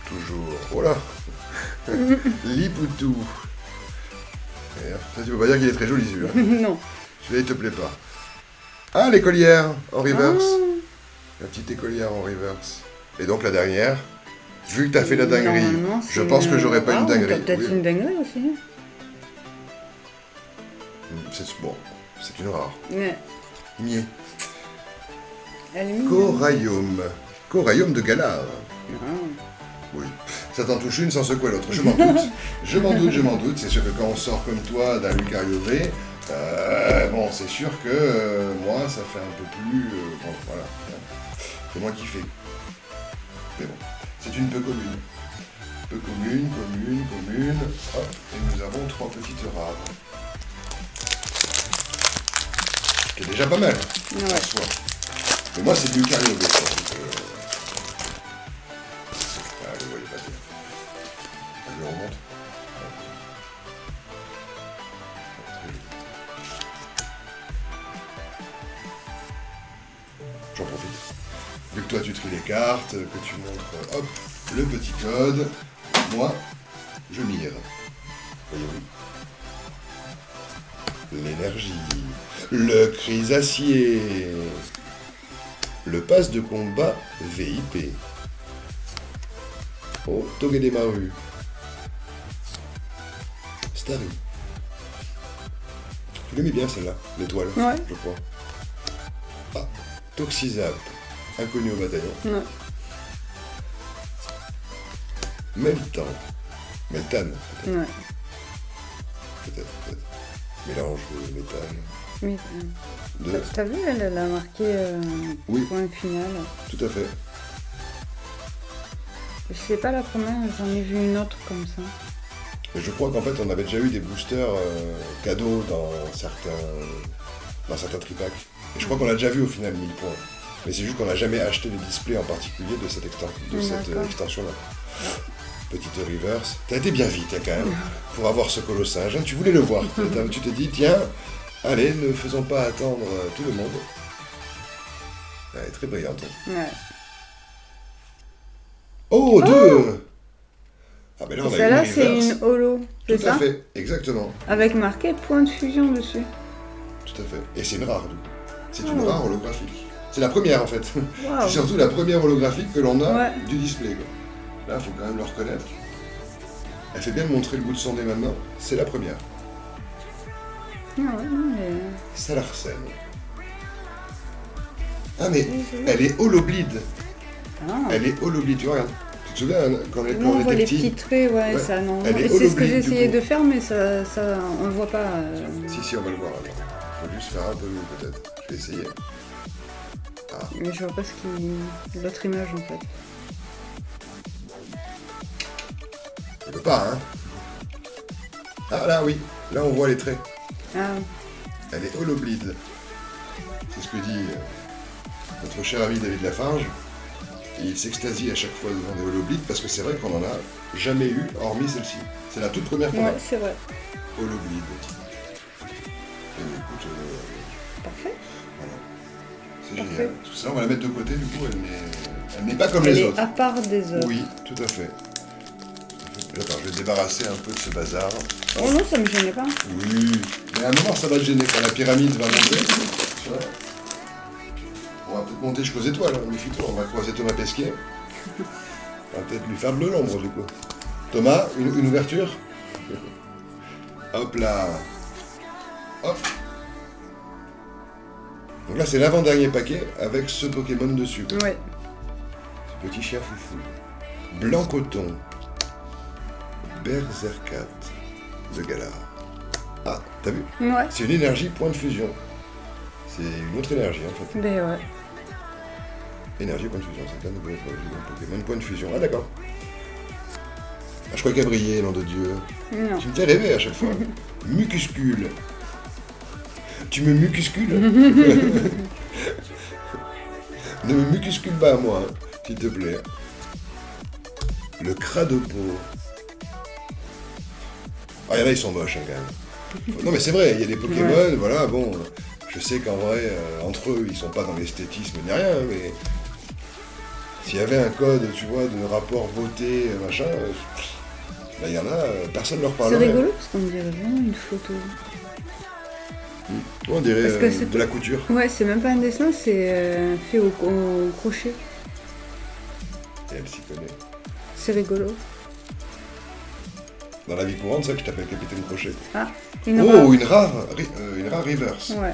Toujours. Oh là. Lipoutou. Ça, tu peux pas dire qu'il est très joli celui-là. Non. Celui-là, il te plaît pas. Ah, l'écolière en reverse. La petite écolière en reverse. Et donc la dernière, vu que t'as fait la dinguerie, je pense que j'aurais pas une dinguerie. T'as peut-être une dinguerie aussi. C'est bon, c'est une rare. Mais Niais. elle est mignonne. Coraillum. Coraillum de Galard. Ah. Oui. Ça t'en touche une sans secouer l'autre. Je m'en doute. Je m'en doute, je m'en doute. C'est sûr que quand on sort comme toi d'un Lucario V, bon, c'est sûr que moi, ça fait un peu plus... bon, voilà. C'est moi qui fais. Mais bon, c'est une peu commune. Peu commune, commune. Hop, et nous avons 3 petites rares. C'est déjà pas mal, Ouais. en soi. Mais moi, c'est du Lucario V. Ah, vous voyez pas bien. Elle lui remonte. J'en profite. Vu que toi tu tries les cartes, que tu montres, hop, le petit code, moi, je mire. Voyez-vous. L'énergie, le chrysacier, le pass de combat VIP. Oh, Togedemaru. Starry. Tu l'aimais bien celle-là, l'étoile, Ouais. je crois. Ah, Toxizap, inconnu au bataillon. Ouais. Meltan. Meltan, peut-être. Ouais. Peut-être. Mélange de métal. Mais, De... t'as vu, elle a marqué Oui. point final. Tout à fait. C'est pas la première, j'en ai vu une autre comme ça. Mais je crois qu'en fait, on avait déjà eu des boosters cadeaux dans certains tripacks. Et je crois qu'on l'a déjà vu au final 1000 points. Mais c'est juste qu'on n'a jamais acheté de display en particulier de cette extension-là. Petite reverse. T'as été bien vite, hein, quand même, pour avoir ce colossage. Hein. Tu voulais le voir. Tu t'es dit, tiens, allez, ne faisons pas attendre tout le monde. Elle est très brillante. Ouais. Oh, deux. Ah, ben là, on a Celle-là, une c'est reverse. une holo, c'est Tout ça? à fait, exactement. Avec marqué point de fusion dessus. Tout à fait. Et c'est une rare, du coup. C'est une Oh. rare holographique. C'est la première, en fait. Waouh. C'est surtout la première holographique que l'on a Ouais. du display. Quoi. Là, il faut quand même le reconnaître. Elle fait bien montrer le bout de son nez maintenant. C'est la première. Ah ouais, non, mais... Salarsen. Ah, mais elle est holoblide. Ah. Elle est holoblide, tu vois, regarde. Tu te souviens, quand Nous, on on voit était les petit petits traits, ouais, Ouais. ça, non. Elle est C'est ce que holoblide, j'ai du essayé coup. de faire, mais ça, on le voit pas. Si, on va le voir, alors. Faut juste faire un peu mieux, peut-être. Je vais essayer. Mais je vois pas ce qui... l'autre image, en fait. Je peux pas, hein. Ah, là, oui. Là, on voit les traits. Ah, Elle est holoblide. C'est ce que dit notre cher ami David Lafarge. Et il s'extasie à chaque fois devant des holoblides parce que c'est vrai qu'on en a jamais eu, hormis celle-ci. C'est la toute première qu'on a. ouais, c'est vrai. Holoblide. Et écoute, Parfait. voilà. C'est Parfait. génial. Tout ça, on va la mettre de côté, du coup, elle n'est pas comme Elle les est autres. à part des autres. Oui, tout à fait. Attends, je vais débarrasser un peu de ce bazar. Oh non, ça me gênait pas. Oui, mais à un moment ça va te gêner quand la pyramide va monter. Tu vois. On va peut-être monter jusqu'aux étoiles, hein. Méfie-toi, on va croiser Thomas Pesquet. On va peut-être lui faire de l'ombre du coup. Thomas, une ouverture. Hop là. Hop. Donc là c'est l'avant-dernier paquet avec ce Pokémon dessus. Quoi. Ouais. Petit chien foufou. Blanc coton. Berserkat de Galar. Ah, t'as vu? Ouais. C'est une énergie point de fusion. C'est une autre énergie en fait. Ben ouais. Énergie point de fusion, c'est un de Pokémon point de fusion. Ah d'accord. Ah, je crois qu'elle brillait, nom de Dieu. Non. Tu me fais rêver à chaque fois. Mucuscule. Tu me mucuscules? Ne me mucuscule pas à moi, hein, s'il te plaît. Le Cradopo. Ah, y en a, ils sont moches, hein, quand même. Non, mais c'est vrai, il y a des Pokémon, Ouais. voilà, bon. Je sais qu'en vrai, entre eux, ils sont pas dans l'esthétisme ni rien, mais. S'il y avait un code, tu vois, de rapport beauté, machin, là, il y en a, personne ne leur C'est parlerait. rigolo parce qu'on dirait vraiment une photo. On dirait Parce que c'est de la couture. Ouais, c'est même pas un dessin, c'est fait au crochet. Et elle s'y connaît. C'est rigolo. Dans la vie courante, c'est ça que je t'appelle Capitaine Crochet. Ah, une Oh, rare. une rare reverse. Ouais.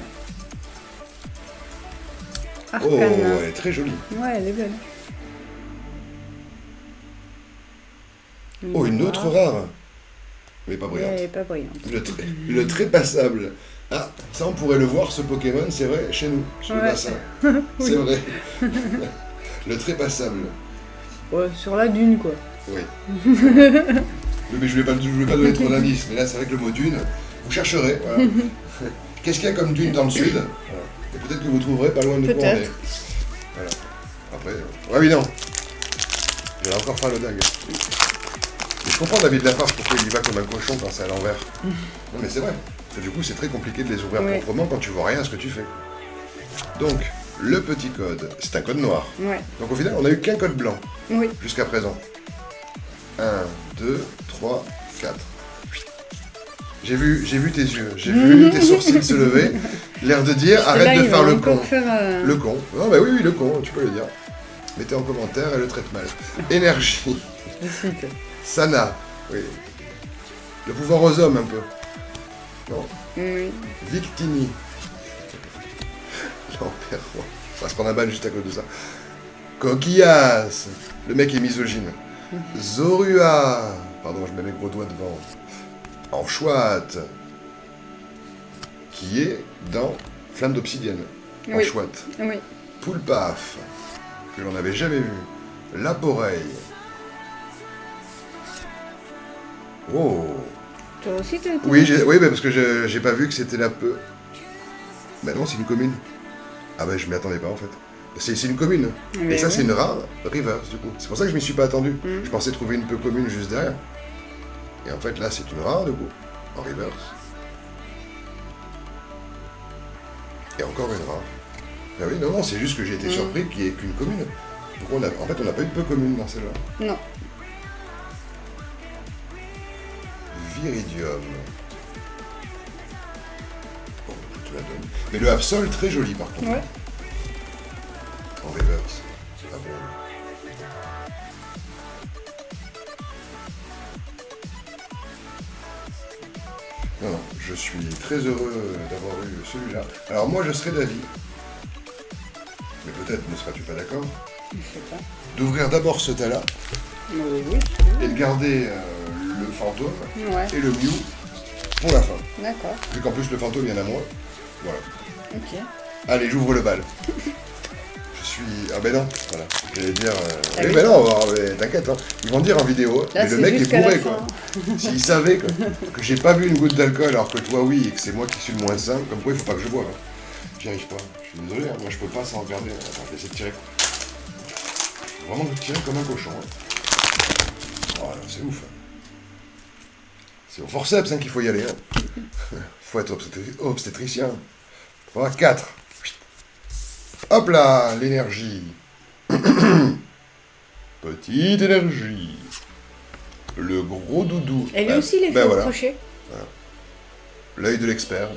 Oh, Arcana. elle est très jolie. Ouais, elle est belle. Oh, une autre rare. Mais pas Mais brillante. elle est pas brillante. Le trépassable. Ah, ça on pourrait le voir, ce Pokémon, c'est vrai, chez nous, sur le Ouais. bassin. C'est vrai. Le trépassable. Ouais, sur la dune, quoi. Oui. Oui, mais je ne voulais pas donner trop d'indices, mais là c'est vrai que le mot dune, vous chercherez. Voilà. Qu'est-ce qu'il y a comme dune dans le sud? Voilà. Et peut-être que vous trouverez pas loin de quoi on est. Peut-être. Voilà. Après, ouais, mais non. Il va encore faire le dingue. Mais je comprends David Lafarge pourquoi il y va comme un cochon quand c'est à l'envers. Non mais c'est vrai. Parce que du coup c'est très compliqué de les ouvrir Ouais. proprement quand tu vois rien à ce que tu fais. Donc, le petit code, c'est un code noir. Ouais. Donc au final, on n'a eu qu'un code blanc Oui. jusqu'à présent. 1, 2, 3, 4. J'ai vu tes yeux, j'ai vu tes sourcils se lever, l'air de dire arrête Là, de il faire va le encore con. faire, Le con. Non bah oui, le con, tu peux le dire. Mettez en commentaire, elle le traite mal. Énergie. de suite. Sana. Oui. Le pouvoir aux hommes un peu. Non. Oui. Victini. L'Empire Roi. On va se prendre un ban juste à cause de ça. Coquillas. Le mec est misogyne. Zorua. Pardon, je mets mes gros doigts devant. Anchoite. Qui est dans Flamme d'Obsidienne. Oui. Anchoite. Oui. Poulpaf. Que l'on n'avait jamais vu. Laporeille. Oh. Toi aussi, t'as été Oui, oui, parce que j'ai pas vu que c'était la peu. Bah non, c'est une commune. Ah bah je m'y attendais pas en fait. C'est une commune. Mais Et ça oui. c'est une rare reverse du coup. C'est pour ça que je m'y suis pas attendu. Je pensais trouver une peu commune juste derrière. Et en fait là c'est une rare du coup. En reverse. Et encore une rare. Ah oui, non, c'est juste que j'ai été surpris qu'il n'y ait qu'une commune. Donc en fait on n'a pas eu de peu commune dans celle-là. Non. Viridium. Bon, je te la donne. Mais le Absol, très joli par contre. Ouais. En reverse. Ah bon. Non, non, je suis très heureux d'avoir eu celui-là. Alors moi, je serais d'avis, mais peut-être ne seras-tu pas d'accord, Je sais pas. d'ouvrir d'abord ce tas-là Oui, oui, et de garder le fantôme Ouais. et le Mew pour la fin. D'accord. Vu qu'en plus le fantôme, il y en a moins. Voilà. Ok. Allez, j'ouvre le bal. Je suis... Ah ben non, voilà. J'allais dire... Ah oui, oui. ben non, mais t'inquiète, hein. Ils vont dire en vidéo, Là, mais le c'est mec est jusqu'à la bourré, fin. quoi. S'ils savaient que j'ai pas bu une goutte d'alcool alors que toi oui, et que c'est moi qui suis le moins sain, comme quoi il faut pas que je boive. Hein. J'y arrive pas. Je suis désolé, hein. Moi je peux pas sans regarder. Attends, je vais essayer de tirer. Vraiment de tirer comme un cochon. Hein. Oh là, c'est ouf. Hein. C'est au forceps hein, qu'il faut y aller. Hein. Faut être obstétricien. Voilà, 4. Hop là, l'énergie. Petite énergie. Le gros doudou. Et lui aussi, il est fait ben au voilà. crochet. L'œil de l'expert.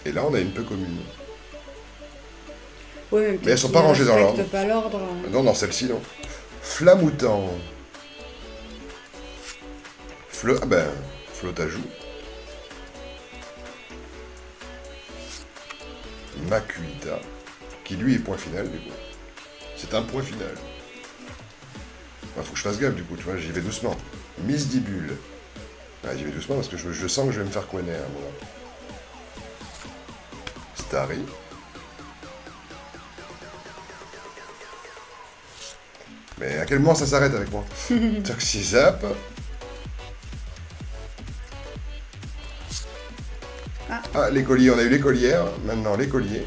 Et là, on a une peu commune. Ouais, Mais elles sont pas rangées dans l'ordre. pas l'ordre. Non, dans celle-ci, non. Flamoutant. Ah ben, flotte-à-joue. Makuita. Qui lui est point final, du coup. C'est un point final. Faut que je fasse gaffe du coup, tu vois, j'y vais doucement. Misdibule. Ouais, j'y vais doucement parce que je sens que je vais me faire couiner à un moment. Starry. Mais à quel moment ça s'arrête avec moi? Toxizap. Ah, l'écolier, on a eu l'écolière, maintenant l'écolier.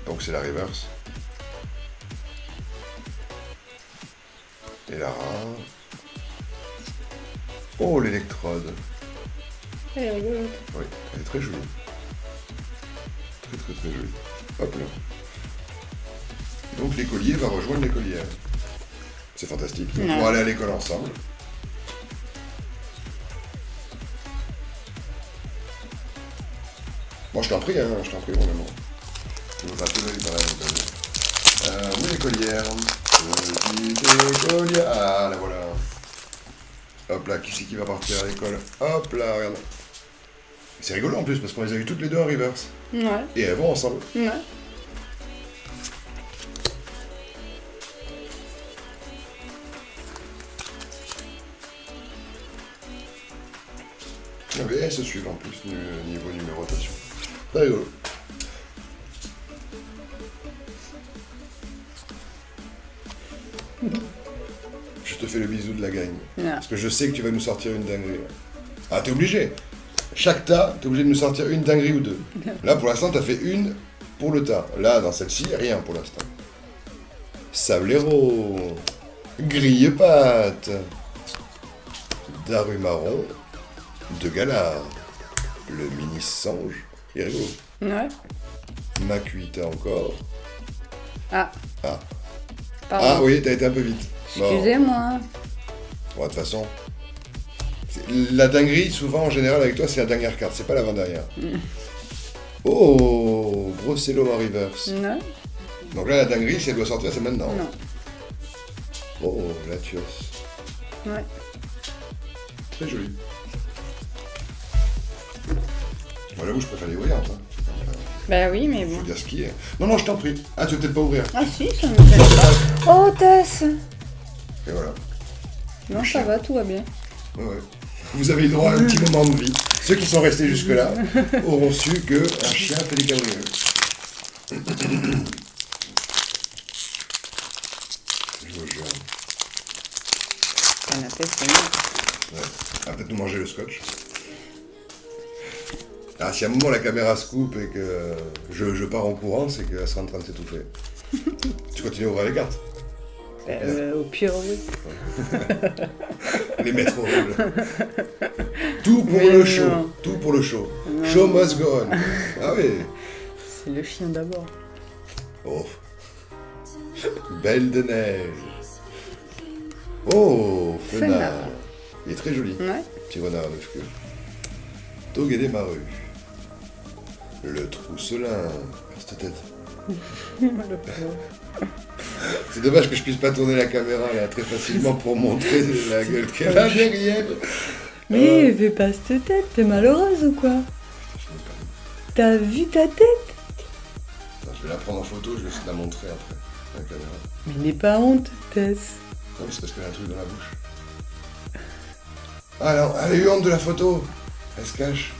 Donc c'est la reverse. Et la rein. Oh, l'électrode. Elle est rigolote. Oui, elle est très jolie. Très jolie. Hop là. Donc l'écolier va rejoindre l'écolière. C'est fantastique. Ils vont aller à l'école ensemble. Bon, je t'en prie, mon amour. Je voudrais tout donner par la où est l'écolière? Petite écolière. Ah, la voilà. Hop là, qui c'est qui va partir à l'école? Hop là, regarde. C'est rigolo en plus, parce qu'on les a eu toutes les deux en reverse. Ouais. Et elles vont ensemble. Ouais. Et elles se suivent en plus, niveau numérotation. C'est rigolo. Je te fais le bisou de la gagne. Ouais. Parce que je sais que tu vas nous sortir une dinguerie. Ah, t'es obligé. Chaque tas, t'es obligé de nous sortir une dinguerie ou deux. Là, pour l'instant, t'as fait une pour le tas. Là, dans celle-ci, rien pour l'instant. Sablero. Grille pâte. Daru marron. De Galard. Le mini sange. Il est rigolo. Ouais. Macuita encore. Ah. Ah. Pardon. Ah oui, t'as été un peu vite. Bon. Excusez-moi. Bon, de toute façon, la dinguerie, souvent, en général, avec toi, c'est la dernière carte, c'est pas l'avant-dernière. Oh, Brossello en reverse. Non. Donc là, la dinguerie, si elle doit sortir, c'est maintenant. Non. Oh, Latios. Ouais. Très joli. Moi, j'avoue, je préfère les brillantes. Hein. Bah oui, mais Faut bon. dire ce qui est. Non, non, je t'en prie. Ah, tu veux peut-être pas ouvrir. Ah si, ça me fait pas. Oh, Tess. Et voilà. Non, ça va, tout va bien. Ouais, ouais. Vous avez eu droit à un petit moment de vie. Ceux qui sont restés jusque-là auront su qu'un chien fait des cabriolets. Je vous jure. Canapé, c'est bien. Ouais. On va peut-être nous manger le scotch. Ah, si à un moment la caméra se coupe et que je pars en courant, c'est qu'elle sera en train de s'étouffer. Tu continues à ouvrir les cartes. Au pire, oui. Les mettre au rôle. Tout pour Mais le non. show. Tout pour le show. Non. Show must go on. Ah oui. C'est le chien d'abord. Oh. Belle de neige. Oh, Fenard. Fenard. Il est très joli. Ouais. Petit renard à 9 queues. Togue des Marus. Le trousselin. Cette tête. C'est dommage que je puisse pas tourner la caméra là très facilement pour montrer la gueule qu'elle a derrière. Mais fais pas cette tête, t'es malheureuse ou quoi? T'as vu ta tête? Attends, je vais la prendre en photo, je vais essayer de la montrer après, la caméra. Mais n'aie pas honte, Tess. Non, mais c'est parce qu'elle a un truc dans la bouche. Ah non, elle a eu honte de la photo. Elle se cache.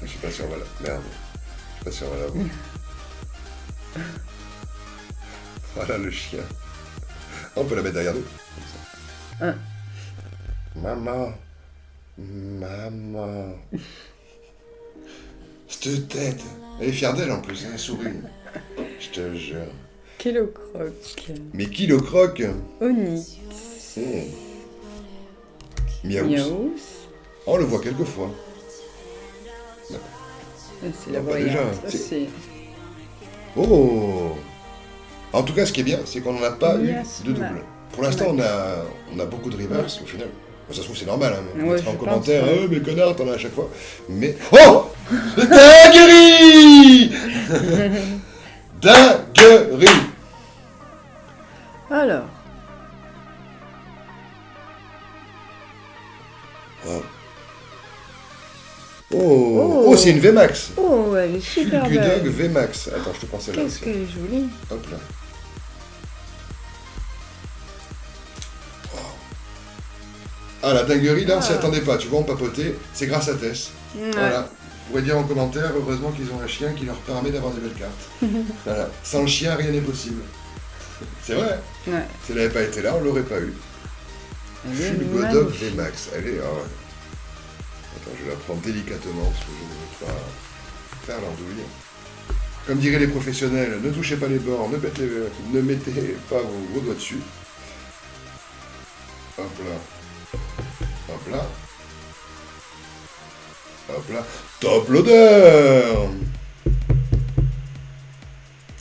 Je suis pas sûr, voilà. Merde. Je suis pas sûr, voilà. Voilà le chien. On peut la mettre derrière nous. Comme ça. Maman. Maman. Cette tête. Elle est fière d'elle en plus, elle sourit. Je te jure. Kilo croque. Mais qui le croque? Onyx. Miaous. Miaous. On le voit quelques fois. C'est la Non, pas déjà, voyante. c'est- C'est... Oh! En tout cas, ce qui est bien, c'est qu'on n'en a pas Yes, eu de double. ouais. Pour l'instant, on a beaucoup de reverse au final. Bon, ça se trouve, c'est normal, hein, mais on Ouais, mettra en je commentaire, pense, ouais. mais connard, t'en as à chaque fois. Mais. Oh! Dinguerie! Dinguerie! Alors. Oh, oh, c'est c'est une VMAX. Oh, elle est super Fulgudog belle. VMAX. Attends, je te prends celle-là Qu'est-ce aussi. qu'elle est jolie. Hop là. Wow. Ah, la dinguerie, là, on s'y attendait pas. Tu vois, on papotait. C'est grâce à Tess. Ouais. Voilà. Vous pourrez dire en commentaire, heureusement qu'ils ont un chien qui leur permet d'avoir des belles cartes. Voilà. Sans le chien, rien n'est possible. C'est vrai. Ouais. Si elle n'avait pas été là, on l'aurait pas eu. Elle est Fulgudog magnifique. VMAX. Elle est... Ah ouais. Attends, je vais la prendre délicatement parce que je ne veux pas faire l'andouille. Comme diraient les professionnels, ne touchez pas les bords, ne mettez pas vos gros doigts dessus. Hop là. Hop là. Hop là. Top l'odeur.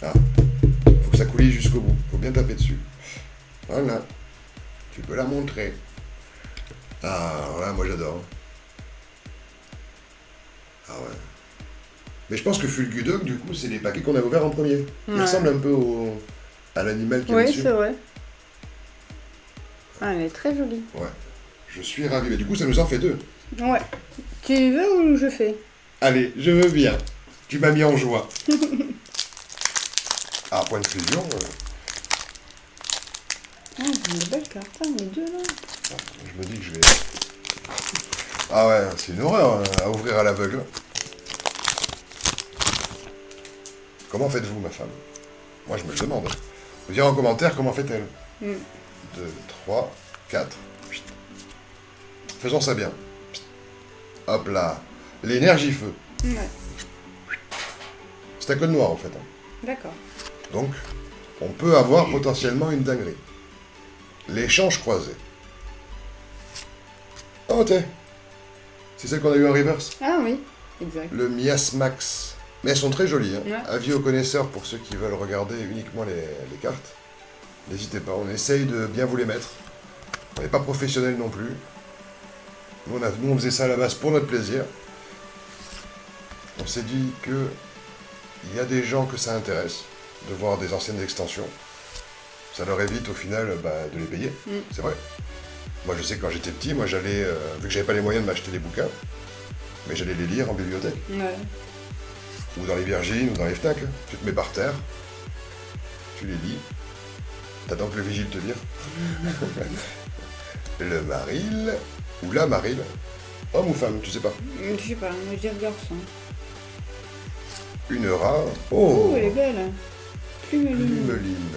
Ah. Faut que ça coulisse jusqu'au bout. Faut bien taper dessus. Voilà. Tu peux la montrer. Ah, alors là, moi j'adore. Ah ouais. Mais je pense que Fulgudog, du coup, c'est les paquets qu'on a ouverts en premier. Ils Ouais. ressemblent un peu à l'animal qui est Oui, dessus. c'est vrai. Ah, elle est très jolie. Ouais. Je suis ravi. Mais du coup, ça nous en fait 2. Ouais. Tu veux ou je fais? Allez, je veux bien. Tu m'as mis en joie. Ah, point de fusion. Ah, c'est une belle carte, hein, les deux là. Je me dis que je vais... Ah ouais, c'est une horreur à ouvrir à l'aveugle. Comment faites-vous, ma femme? Moi, je me le demande. Vous dire en commentaire comment fait-elle. 2, 3, 4. Faisons ça bien. Hop là. L'énergie feu. Ouais. C'est un code noir, en fait. Hein. D'accord. Donc, on peut avoir potentiellement une dinguerie. L'échange croisé. Oh, tiens. C'est celle qu'on a eu en reverse. Ah oui, exact. Le Miasmax. Mais elles sont très jolies. Hein. Ouais. Avis aux connaisseurs pour ceux qui veulent regarder uniquement les cartes. N'hésitez pas, on essaye de bien vous les mettre. On n'est pas professionnel non plus. Nous, on faisait ça à la base pour notre plaisir. On s'est dit que il y a des gens que ça intéresse de voir des anciennes extensions. Ça leur évite au final de les payer. C'est vrai. Moi je sais que quand j'étais petit, moi j'allais, vu que j'avais pas les moyens de m'acheter des bouquins, mais j'allais les lire en bibliothèque. Ouais. Ou dans les Virgines, ou dans les Fnac. Tu te mets par terre, tu les lis, t'attends que le vigile te lire. Le Maril, ou la Maril, homme ou femme, tu sais pas. Je sais pas, moi je dirais garçon. Une Ra, Oh, oh, elle est belle. Plumeline. Plumeline.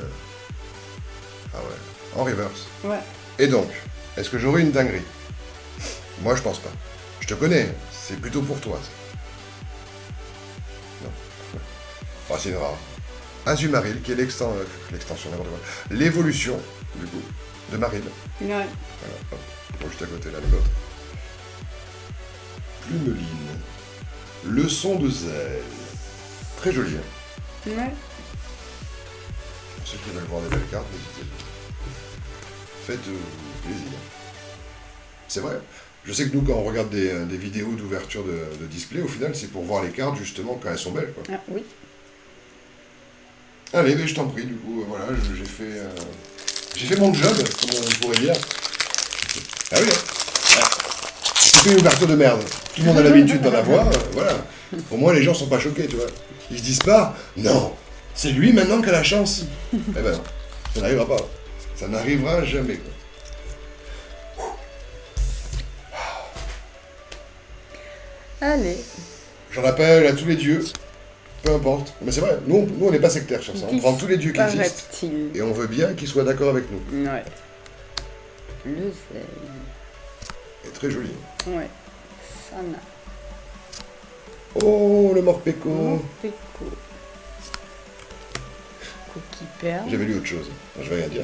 Ah ouais, en reverse. Ouais. Et donc, est-ce que j'aurai une dinguerie? Moi je pense pas. Je te connais, c'est plutôt pour toi. Ça. Non. Oh, c'est une rare. Azumaril, qui est l'extension, n'importe quoi. L'évolution, du coup, de Maril. Ouais. Voilà, hop, juste à côté là, de l'autre. Plumeline. Leçon de zèle. Très joli, hein. Ouais. Pour ceux qui veulent voir des belles cartes, n'hésitez pas. Faites plaisir. C'est vrai. Je sais que nous, quand on regarde des vidéos d'ouverture de display, au final, c'est pour voir les cartes, justement, quand elles sont belles, quoi. Ah oui. Allez, mais je t'en prie, du coup, voilà, j'ai fait mon job, comme on pourrait dire. Ah oui, hein. C'est une ouverture de merde. Tout le monde a l'habitude d'en avoir, voilà. Au moins, les gens sont pas choqués, tu vois. Ils se disent pas, non, c'est lui maintenant qui a la chance. Eh ben non, ça n'arrivera pas. Ça n'arrivera jamais, quoi. Allez. J'en appelle à tous les dieux, peu importe. Mais c'est vrai, nous on n'est pas sectaire sur ça. On prend tous les dieux qui existent Paraît-il. et on veut bien qu'ils soient d'accord avec nous. Ouais. Le zèle. Et très joli. Ouais. Sana. Oh, le Morpeko. Péco. Cookie perle. J'avais lu autre chose. Je vais rien dire.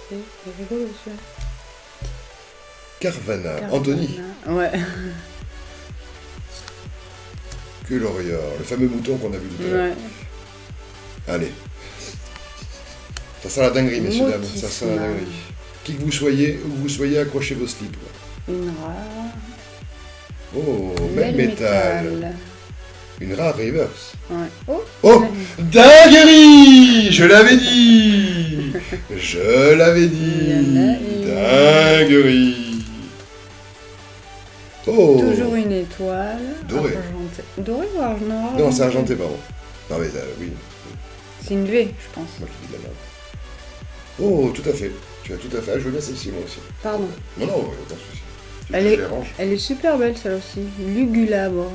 C'est rigolo ça. Carvana. Anthony. Ouais. Que l'Orior. Le fameux mouton qu'on a vu tout à l'heure. Ouais. Allez. Ça sent la dinguerie, messieurs, dames. Ça sent la Motisma. dinguerie. Qui que vous soyez, où que vous soyez, accrochez vos slips. Une rare. Oh, belle métal. Une rare reverse. Ouais. Oh. Oh, dinguerie! Je l'avais dit! Je l'avais Il y en a dit! une. Dinguerie! Oh Toujours une étoile. Doré. Argentée. Doré ou noir? Non, c'est argenté, pardon. Non, mais oui, C'est une V, je pense. moi qui dis de la merde. Oh, tout à fait. Tu as tout à fait. Ah, je veux bien celle-ci, moi aussi. Pardon. Non, non, aucun souci. Tu Elle veux que est, je les range elle est super belle, celle aussi. Lugulabre.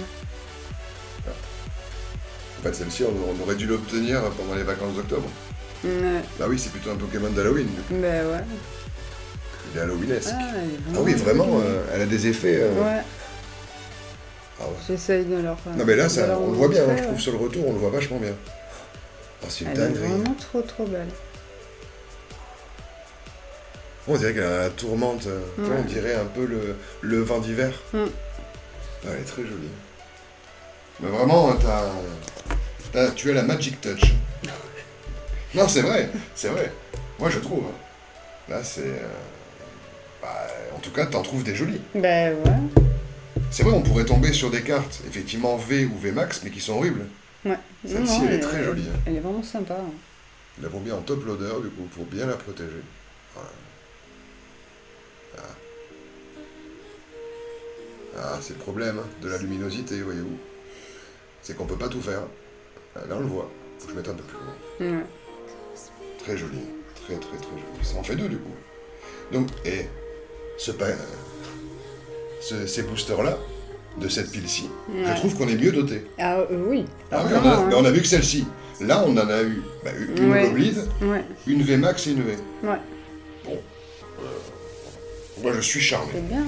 En fait, celle-ci, on aurait dû l'obtenir pendant les vacances d'octobre. Ouais. Bah oui, c'est plutôt un Pokémon d'Halloween. Du coup. Ben ouais. Il est Halloweenesque. Ah, elle est Ah oui, vraiment, jolie. elle a des effets. Ouais, Ah ouais. j'essaye de leur. Non, mais là, de ça, leur on le voit bien, hein, montrer, je trouve ouais. sur le retour, on le voit vachement bien. Ah, c'est une Elle est dinguerie. vraiment trop belle. On dirait qu'elle a la tourmente, tu vois, Ouais. on dirait un peu le vent d'hiver. Mm. Ah, elle est très jolie. Mais vraiment, tu as la Magic Touch. Non, c'est vrai, c'est vrai. Moi, je trouve. Là, c'est... en tout cas, t'en trouves des jolies. Ben ouais. C'est vrai, on pourrait tomber sur des cartes, effectivement V ou V Max, mais qui sont horribles. Ouais. Celle-ci, Non, elle est très jolie. Elle est vraiment sympa. Hein. Ils l'avons mis en top loader, du coup, pour bien la protéger. Voilà. Ah, c'est le problème hein, de la luminosité, voyez-vous. C'est qu'on peut pas tout faire. Là, on le voit. Faut que je mette un peu plus loin. Ouais. Très joli. Très joli. Ça en fait deux, du coup. Donc, ces boosters-là, de cette pile-ci, Ouais. je trouve qu'on est mieux doté. Ah oui. Ah oui, Vraiment, mais on a vu que celle-ci. Là, on en a eu une Ouais. Goblid, Ouais. une V Max et une V. Ouais. Bon. Moi, je suis charmé. C'est bien.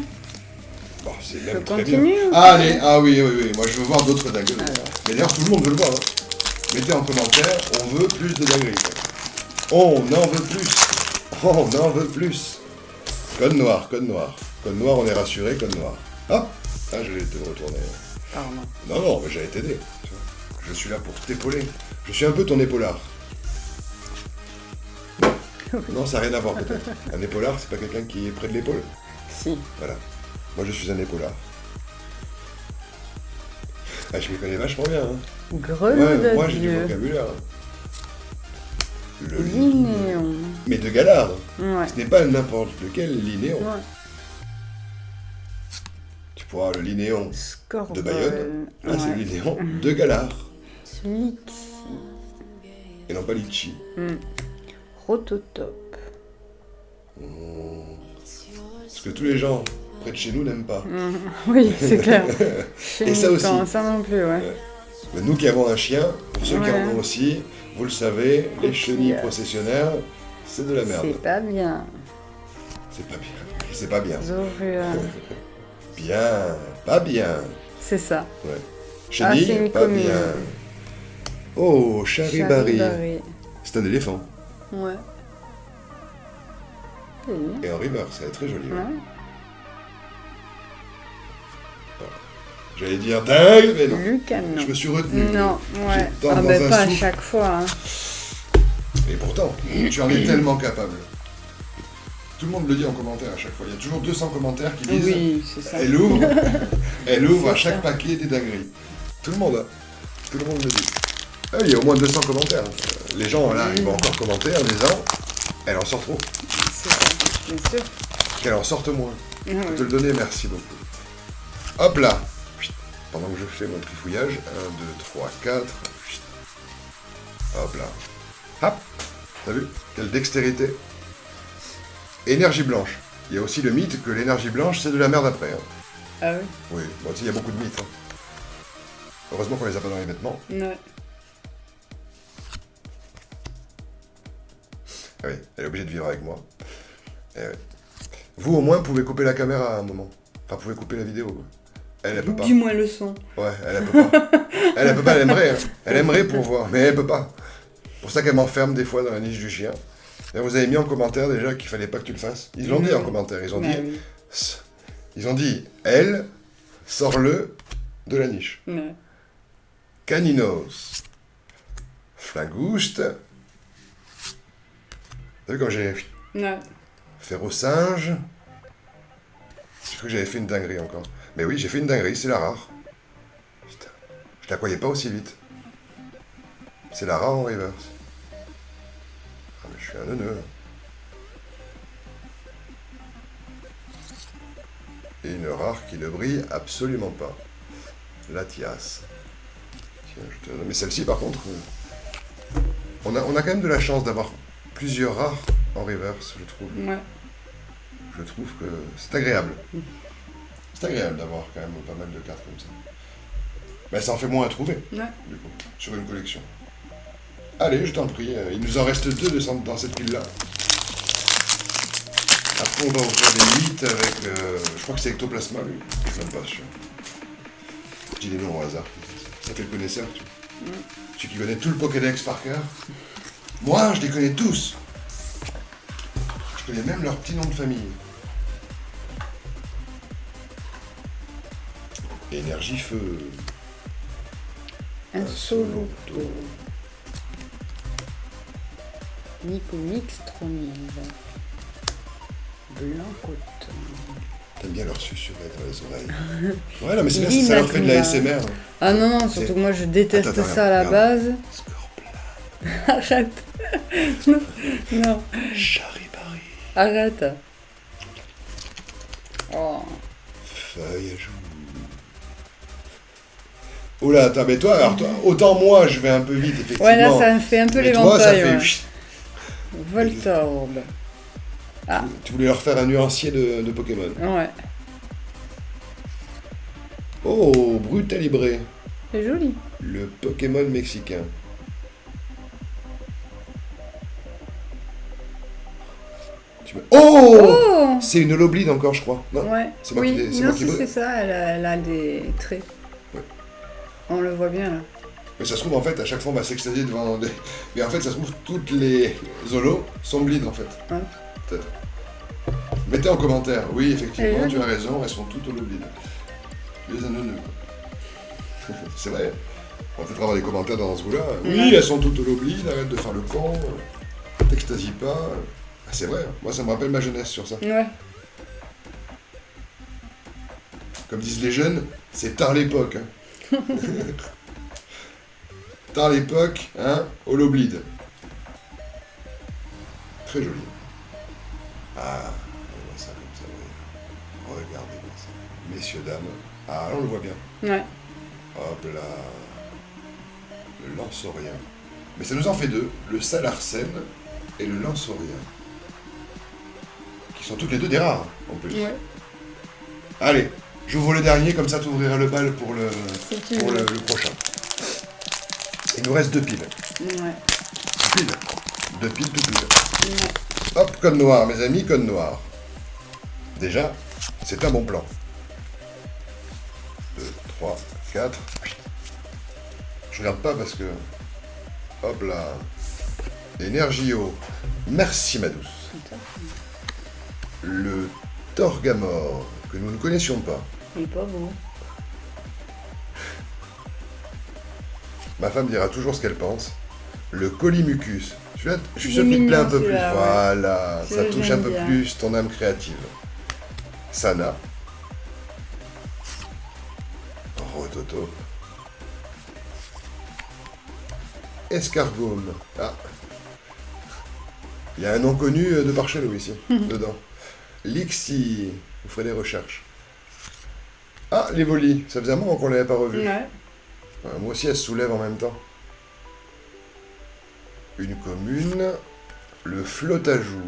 Bon, c'est Je même très bien. continue ou Ah, pas allez, ah oui, moi je veux voir d'autres dingueries. Alors. Mais d'ailleurs, tout le monde veut le voir. Hein. Mettez en commentaire, on veut plus de dingueries. On en veut plus. On en veut plus. Code noir, code noir. Code noir, on est rassuré, code noir. Hop. Ah, je vais te retourner. Pardon. Non, mais j'allais t'aider. tu vois. Je suis là pour t'épauler. Je suis un peu ton épaulard. Non, ça n'a rien à voir peut-être. Un épaulard, c'est pas quelqu'un qui est près de l'épaule. Si. Voilà. Moi, je suis un épaulard. Ah, je m'y connais vachement bien. Hein. Grenoble Moi, j'ai du d'adieu. vocabulaire. Hein. Le Linéon. Mais de Galard. Ouais. Ce n'est pas n'importe lequel linéon. Ouais. Tu pourras le linéon Scorbol. de Bayonne. Là, c'est le Ouais. linéon de Galard. Lixi. Et non pas litchi. Rototop. Parce que tous les gens près de chez nous n'aiment pas. Oui, c'est clair. Chez Et nous, ça aussi. quand ça non plus, ouais. Mais nous qui avons un chien, pour ceux qui Ouais. en ont aussi, vous le savez, les chenilles Coquillage. processionnaires, c'est de la merde. C'est pas bien. C'est pas bien. C'est pas bien. Zorua. Bien. Pas bien. C'est ça. Ouais. Ah, Chenille, c'est une pas commune. bien. Oh, Charibari. Charibari. C'est un éléphant. Ouais. C'est bien. Et en reverse, elle est très jolie. Ouais. J'allais dire dingue, mais non. Lucanon. Je me suis retenu. Non, ouais. J'ai Ah dans ben un pas à souffle. chaque fois. Hein. Et pourtant, tu en es tellement capable. Tout le monde le dit en commentaire à chaque fois. Il y a toujours 200 commentaires qui disent Oui, c'est ça. elle ouvre à C'est chaque ça. paquet des dingueries. Tout le monde, hein. Tout le monde le dit. Ah, il y a au moins 200 commentaires. Les gens là, ils vont encore commenter en disant elle en sort trop. C'est ça, bien sûr. Qu'elle en sorte moins. Ah Je peux ouais. te le donner, merci beaucoup. Hop là. Pendant que je fais mon trifouillage, 1, 2, 3, 4. Hop là. Hop. T'as vu? Quelle dextérité. Énergie blanche. Il y a aussi le mythe que l'énergie blanche, c'est de la merde après. Hein. Ah oui. Oui, bon, tu sais, il y a beaucoup de mythes. Hein. Heureusement qu'on les a pas dans les vêtements. Ouais. Ah oui, elle est obligée de vivre avec moi. Eh oui. Vous, au moins, pouvez couper la caméra à un moment. Enfin, vous pouvez couper la vidéo. Quoi. Elle peut pas. Dis-moi le son. Ouais, elle peut pas. Elle peut pas, elle aimerait. Hein. Elle aimerait pour voir, mais elle peut pas. C'est pour ça qu'elle m'enferme des fois dans la niche du chien. Et vous avez mis en commentaire déjà qu'il fallait pas que tu le fasses. Ils l'ont dit en commentaire. Ils ont Bah dit, oui. elle, sors-le de la niche. Ouais. Caninos. Flingouste. T'as vu quand j'ai Ouais. fait au singe? J'ai cru que j'avais fait une dinguerie encore. Mais oui, j'ai fait une dinguerie, c'est la rare. Putain, je la croyais pas aussi vite. C'est la rare en reverse. Ah mais je suis un neuneu là. Et une rare qui ne brille absolument pas. Latias. Tiens, je te donne. Mais celle-ci, par contre, on a quand même de la chance d'avoir plusieurs rares en reverse, je trouve. Ouais. Je trouve que c'est agréable. C'est agréable d'avoir quand même pas mal de cartes comme ça. Mais ça en fait moins à trouver, Ouais. du coup, sur une collection. Allez, je t'en prie, il nous en reste 2 dans cette pile-là. Après, on va ouvrir des 8 avec, je crois que c'est Ectoplasma, lui. Je suis même pas sûr. Je dis les noms au hasard. Ça fait le connaisseur, tu vois. Tu qui connais tout le Pokédex par cœur. Moi, je les connais tous. Je connais même leurs petits noms de famille. Énergie feu. Un Soloto. Nicomix 3000. Blanc coton. T'aimes bien leur susurrer dans les oreilles. Ouais, non, mais c'est bien, ça leur fait de la SMR. Ah non, non, surtout que moi je déteste Attends, ça à la base. Scorpla. Arrête. Non, non. Charibari. Arrête. Oh. Feuille à jour. Oula, attends, mais toi, alors toi, autant moi je vais un peu vite, effectivement. Ouais, là ça me fait un peu mais toi, ça l'éventail. fait... Ouais. Voltorb. Ah. Tu voulais leur faire un nuancier de Pokémon. Ouais. Oh, Brutalibré. C'est joli. Le Pokémon mexicain. Oh, Oh. c'est une holoblide encore, je crois. Non, Ouais. c'est moi Oui, qui, c'est non, moi qui si brûle. c'est ça, elle a des traits. Ouais. On le voit bien là. Mais ça se trouve, en fait, à chaque fois, on va s'extasier devant des... Mais en fait, ça se trouve, toutes les holos sont bleed, en fait. Ouais. Peut-être. Mettez en commentaire. Oui, effectivement, Et tu as raison, elles sont toutes holoblides. Les anneaux. C'est vrai. On va peut-être avoir des commentaires dans ce goût-là. Oui, Ouais. elles sont toutes holoblides, arrête de faire le con. T'extasies pas. Ah, c'est vrai, moi, ça me rappelle ma jeunesse sur ça. Ouais. Comme disent les jeunes, c'est tard l'époque. Hein. Tard l'époque, hein, holoblide. Très joli. Ah, on voit ça comme ça, oui. Regardez-moi ça. Messieurs, dames. Ah, là, on le voit bien. Ouais. Hop là. Le Lanceaurien. Mais ça nous en fait 2. Le Salarsen et le Lanceaurien. Qui sont toutes les 2 des rares, en plus. Ouais. Allez, j'ouvre le dernier, comme ça tu ouvriras le bal pour le prochain. Il nous reste 2 piles. Ouais. 2 piles, tout pile. Ouais. Hop, code noir, mes amis, code noir. Déjà, c'est un bon plan. 2, 3, 4. Je regarde pas parce que... Hop là. Energio. Merci, ma douce. Le Torgamore, que nous ne connaissions pas. Il est pas beau. Ma femme dira toujours ce qu'elle pense. Le Colimucus. Celui-là, je suis sûr Il est qu'il te plaît un mignon, peu plus. celui-là, ouais. Voilà, ça Celui-là, touche un j'aime peu bien. plus ton âme créative. Sana. Rototo. Escargome. Ah. Il y a un nom connu de par chez nous ici, dedans. Lixi. Vous ferez des recherches. Ah, les volis. Ça faisait un moment qu'on ne l'avait pas revu. Ouais. Moi aussi, elle se soulève en même temps. Une commune. Le Flotajou.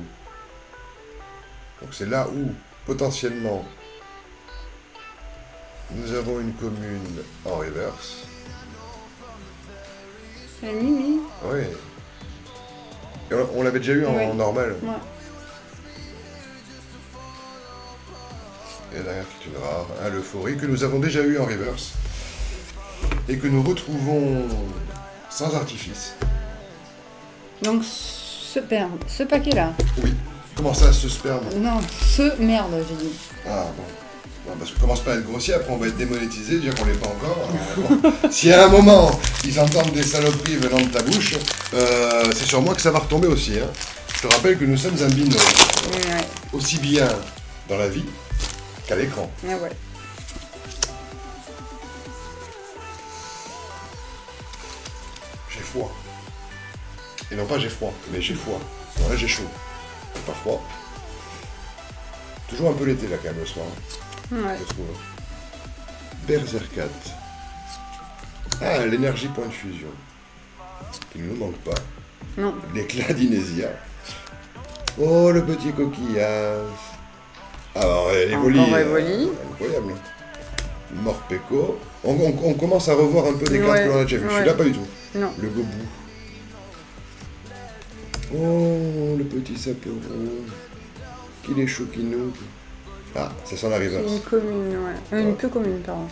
Donc c'est là où, potentiellement, nous avons une commune en reverse. C'est Mimi. Oui. Et on l'avait déjà eu en Ouais. normal. Ouais. Et derrière qui est une rare, un Euphorie que nous avons déjà eu en reverse. Et que nous retrouvons sans artifice. Donc ce paquet-là. Oui. Comment ça, ce sperme? Non, ce merde, j'ai dit. Ah bon. Non, parce qu'on commence pas à être grossier, après on va être démonétisé, déjà qu'on l'est pas encore. Alors, bon. Si à un moment ils entendent des saloperies venant de ta bouche, c'est sur moi que ça va retomber aussi. Hein. Je te rappelle que nous sommes un binôme. Ouais. Aussi bien dans la vie qu'à l'écran. Ah ouais. J'ai froid. Et non pas j'ai froid, mais j'ai froid. Non, là j'ai chaud. Pas froid. Toujours un peu l'été là quand même le soir. Ouais. je trouve. Berserkat. Ah, l'énergie point de fusion. Qui ne nous manque pas. Non. L'éclat d'Inésia. Oh, le petit coquillage. Alors, Evoli. Encore Evoli. Incroyable. Morpeko. On commence à revoir un peu des cartes que l'on a déjà vues. Celui-là, pas du tout. Non. Le Gobou. Oh, le petit sapero. Qu'il est chouquinou. Ah, ça sent la C'est reverse. une commune, ouais. Une peu commune, pardon.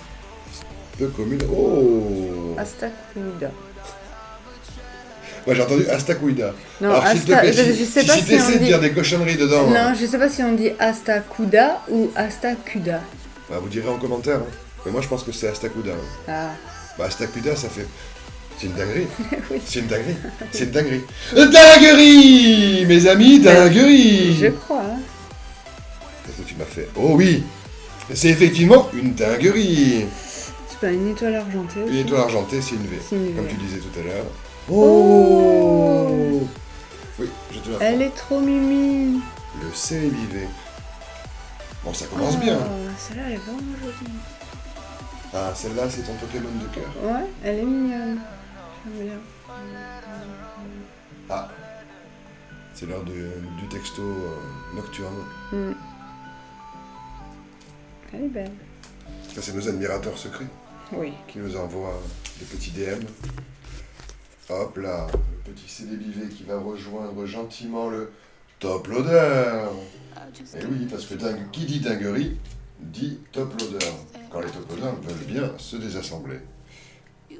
Peu commune. Oh. Astacuda. Moi, j'ai entendu Astacuida. Non, Alors, s'il te plaît, je sais pas si si tu essaies on de dit... dire des cochonneries dedans, Non, je sais pas si on dit Astacuda ou Astacuda. bah, vous direz en commentaire. Hein. Mais moi, je pense que c'est Astacuda. Hein. Ah. Bah, Astacuda, ça fait... C'est une dinguerie. Oui. C'est une dinguerie. C'est une dinguerie. Dinguerie, mes amis, dinguerie. Je crois, hein. Qu'est-ce que tu m'as fait? Oh oui. C'est effectivement une dinguerie. C'est pas une étoile argentée aussi? Une étoile argentée, c'est une V. C'est une V. Comme tu disais tout à l'heure. Oh. Oui, je te la prends. Elle est trop mimi. Le Célébivé. Bon, ça commence bien. Celle-là, elle est vraiment jolie. Ah, celle-là, c'est ton Pokémon de cœur. Ouais, elle est mignonne. J'aime bien. Ah. C'est l'heure du texto nocturne. Mm. Elle est belle. Ça, c'est nos admirateurs secrets Oui. qui nous envoient des petits DM. Hop là, le petit Célébivé qui va rejoindre gentiment le top loader. Et oui, parce que qui dit dinguerie, dit top loader. Quand les top loaders veulent bien se désassembler. Hop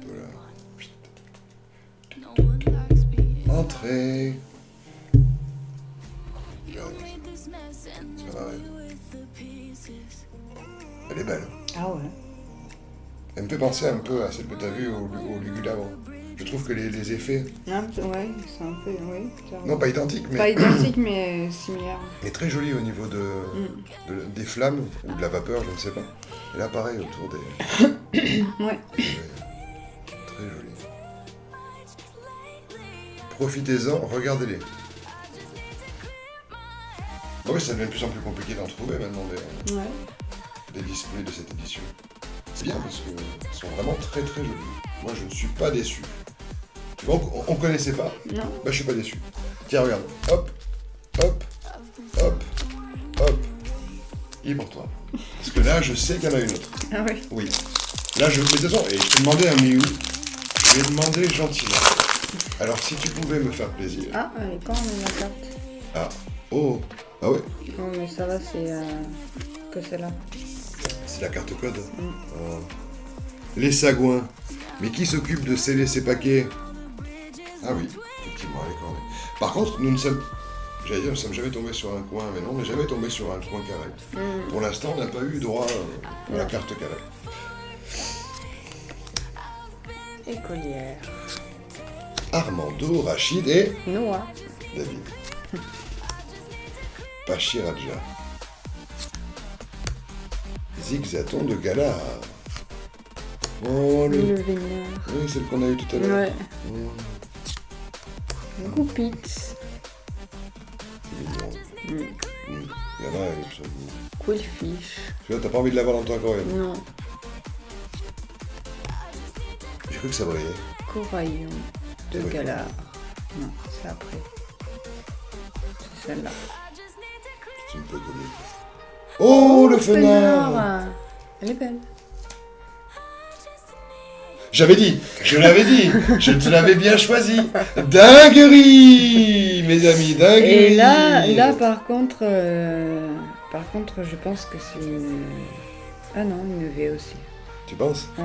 là. Entrée. Ça va, ouais. Elle est belle. Ah ouais. Elle me fait penser un peu à celle que tu as vue au Lugulavo. Je trouve que les effets, Ouais, c'est un peu... Oui, clairement. non pas identiques, mais, Pas identique, mais similaire. mais très jolis au niveau des flammes ou de la vapeur, je ne sais pas. Et là, pareil, autour des... Ouais. Très joli. Profitez-en, regardez-les. Ah oui, ça devient de plus en plus compliqué d'en trouver maintenant des displays de cette édition. C'est bien parce qu'ils sont vraiment très très jolis. Moi, je ne suis pas déçu. Tu vois, on connaissait pas. Non. Bah, je suis pas déçu. Tiens, regarde. Hop, hop, hop, hop. Il est pour toi. Parce que là, je sais qu'il y en a une autre. Ah oui. Oui. Là, mais de toute façon, et je t'ai demandé un Miu. Je l'ai demandé gentiment. Alors, si tu pouvais me faire plaisir. Ah, elle est quand même la carte. Ah. Oh. Ah ouais. Non, mais ça va, c'est que celle-là. C'est la carte code. Oh. Les sagouins. Mais qui s'occupe de sceller ces paquets? Ah oui, effectivement, elle est cornée. Par contre, nous ne sommes... J'allais dire, nous ne sommes jamais tombés sur un coin, mais non, on n'est jamais tombé sur un coin carré. Pour l'instant, on n'a pas eu droit à la carte carrée. Écolière. Armando, Rachid et Noah. David. Pachiraja. Zigzaton de Galar. Oh, Le vénère. Oui, celle qu'on a eue tout à l'heure. Ouais. Oh. Goupix. C'est mignon. Il y en a, absolument. Quillfish. Tu vois, t'as pas envie de l'avoir dans ton aquarium. Non. J'ai cru que ça brillait. Coraillon de Oui. Galar. Non, c'est après. C'est celle-là. C'est une peu comique. Oh, le fenard. Elle est belle. J'avais dit, je l'avais dit, je te l'avais bien choisi. Dinguerie, mes amis, dinguerie. Et là par contre, je pense que c'est une... Ah non, une V aussi. Tu penses? Ouais.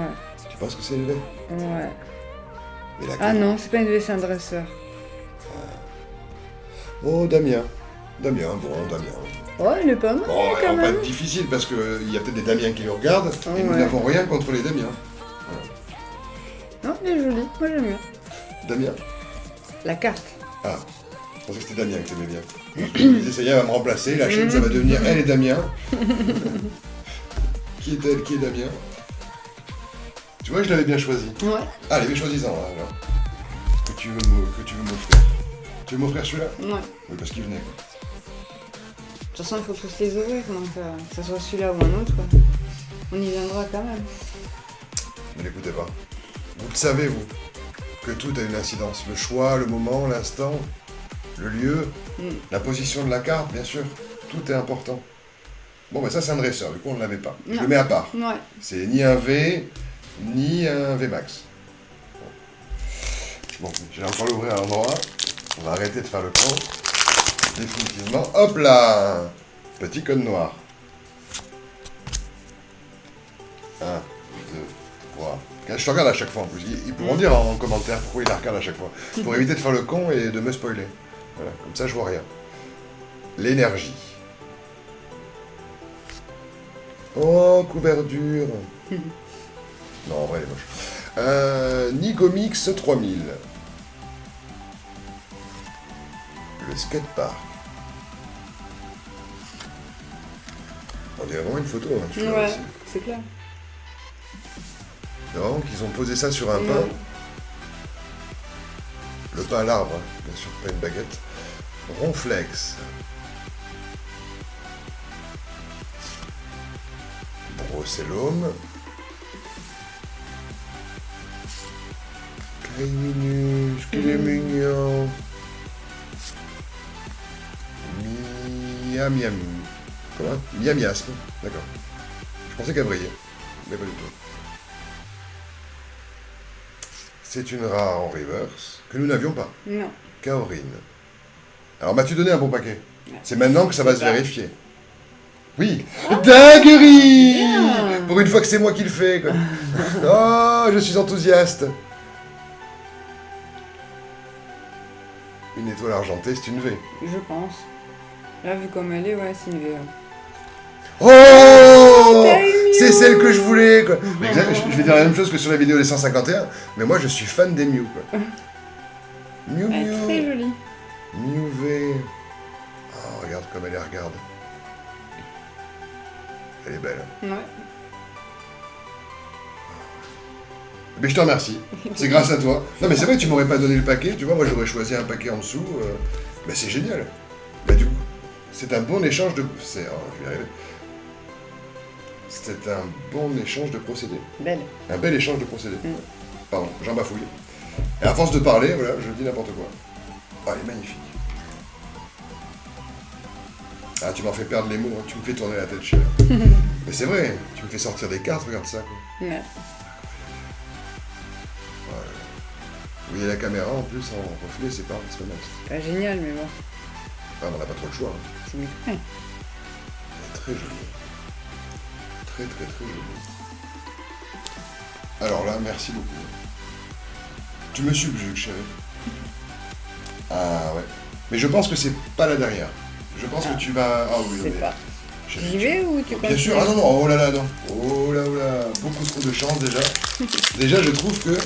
Tu penses que c'est une V? Ouais. Mais la Ah non, c'est pas une V, c'est un dresseur. Oh, Damien. Damien, bon, Damien. Oh, il est pas mal Bon, quand alors, pas même. difficile parce qu'il y a peut-être des Damiens qui nous regardent et nous Ouais. n'avons rien contre les Damiens. Non, il est joli, moi j'aime bien. Damien? La carte. Ah, je pensais que c'était Damien que t'aimais bien. Je me disais, ça y est, elle va me remplacer, la chaîne, ça va devenir elle et Damien. Qui est elle, qui est Damien? Tu vois, je l'avais bien choisi. Ouais. Allez, mais choisis-en, alors. Que tu veux m'offrir. Tu veux m'offrir celui-là? Ouais. Oui, parce qu'il venait, quoi. toute façon, il faut tous les ouvrir, donc que ce soit celui-là ou un autre, on y viendra quand même. Ne l'écoutez pas. Vous le savez, vous, que tout a une incidence. Le choix, le moment, l'instant, le lieu, la position de la carte, bien sûr. Tout est important. Bon, ben ça, c'est un dresseur. Du coup, on ne l'avait pas. Je Non. le mets à part. Ouais. C'est ni un V, ni un Vmax. Bon, je vais encore l'ouvrir à l'endroit. On va arrêter de faire le con. Définitivement. Hop là! Petit code noir. 1, 2, 3, 4. Je te regarde à chaque fois en plus. Ils pourront dire en commentaire pourquoi ils la regardent à chaque fois. Pour éviter de faire le con et de me spoiler. Voilà, comme ça je vois rien. L'énergie. Oh, couverture. Non, en vrai, elle est moche. Nigomix 3000. Le skatepark. On dirait vraiment une photo, hein, tu vois. Ouais, c'est clair. C'est vraiment qu'ils ont posé ça sur un pain. Ouais. Le pain à l'arbre, hein, bien sûr, pas une baguette. Ronflex. Brocellum. Créminus, qu'il est mignon. Miam. Comment? Miamiasme. D'accord. Je pensais qu'elle brillait, mais pas du tout. C'est une rare en reverse que nous n'avions pas. Non. Kaorine. Alors, m'as-tu donné un bon paquet? C'est maintenant que ça va se vérifier. Oui. Dinguerie! Bien. Pour une fois que c'est moi qui le fais, quoi. Oh, je suis enthousiaste. Une étoile argentée, c'est une V. Je pense. Là, vu comme elle est, ouais, c'est une VA. Oh! t'es mignon. C'est celle que je voulais, quoi. Mais je vais dire la même chose que sur la vidéo des 151, mais moi je suis fan des Mew, quoi. Mew Elle est très Mew. jolie. Mew V. Oh, regarde comme elle les regarde. Elle est belle. Ouais. Mais je te remercie. C'est grâce à toi. Non, mais c'est vrai, tu m'aurais pas donné le paquet, tu vois, moi j'aurais choisi un paquet en dessous. Mais c'est génial. Bah, du coup, c'est un bon échange de. Oh, je vais y arriver. C'est un bon échange de procédés. Belle. Un bel échange de procédés. Pardon, j'en bafouille. Et à force de parler, voilà, je dis n'importe quoi. Ah, elle est magnifique. Ah, tu m'en fais perdre les mots, hein. Tu me fais tourner la tête, cher. Mais c'est vrai, tu me fais sortir des cartes, regarde ça, quoi. Ouais. Voilà. Vous voyez la caméra en plus en reflet, c'est pas mal. C'est pas génial, mais bon. Ah, on n'a pas trop le choix. Hein. C'est mieux. Ouais. Elle est très jolie. Très jolie. Alors là, merci beaucoup. Tu me subjugues, chérie. Ah ouais. Mais je pense que c'est pas la dernière. Je pense que tu vas... Ah oui, Je sais mais- pas. Chérie, J'y vais ou tu Bien sûr, ah non, non, oh là là, non. Oh là, beaucoup trop de chance déjà. Déjà, je trouve que... ça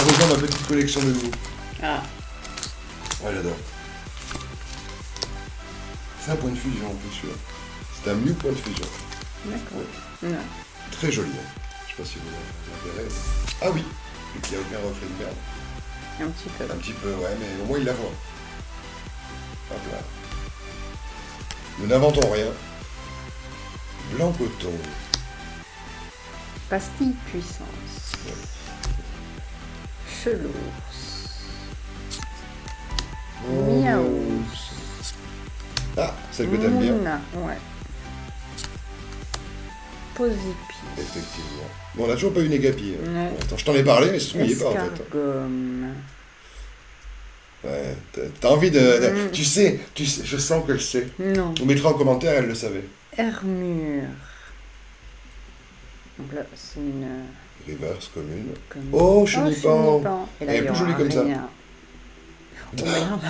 rejoint ma petite collection de goût. Ah, Ouais, j'adore. C'est un point de fusion en plus, celui-là. C'est un Mew point de fusion. d'accord. Ouais. Très joli. Hein. Je sais pas si vous la verrez. Ah oui, vu qu'il n'y a aucun reflet de merde. Un petit peu. Un petit peu, ouais, mais au moins il la voit. Hop là. Nous n'inventons rien. Blanc coton. Pastille puissance. Chelours. Miaou. Ah, celle que t'aimes bien. Mouna, ouais. Posipi. Effectivement. Bon, on n'a toujours pas eu Negapi. Hein. Ouais. Attends, je t'en ai parlé, mais ce n'est pas en fait. Escargomme. Ouais, t'as envie de... Tu sais, je sens qu'elle sait. Non. On mettra en commentaire, elle le savait. Hermure. Donc là, c'est une... Reverse commune. commune. Oh, chenipan. Et là, Elle est il y plus jolie aura comme ça. rien. Oh merde.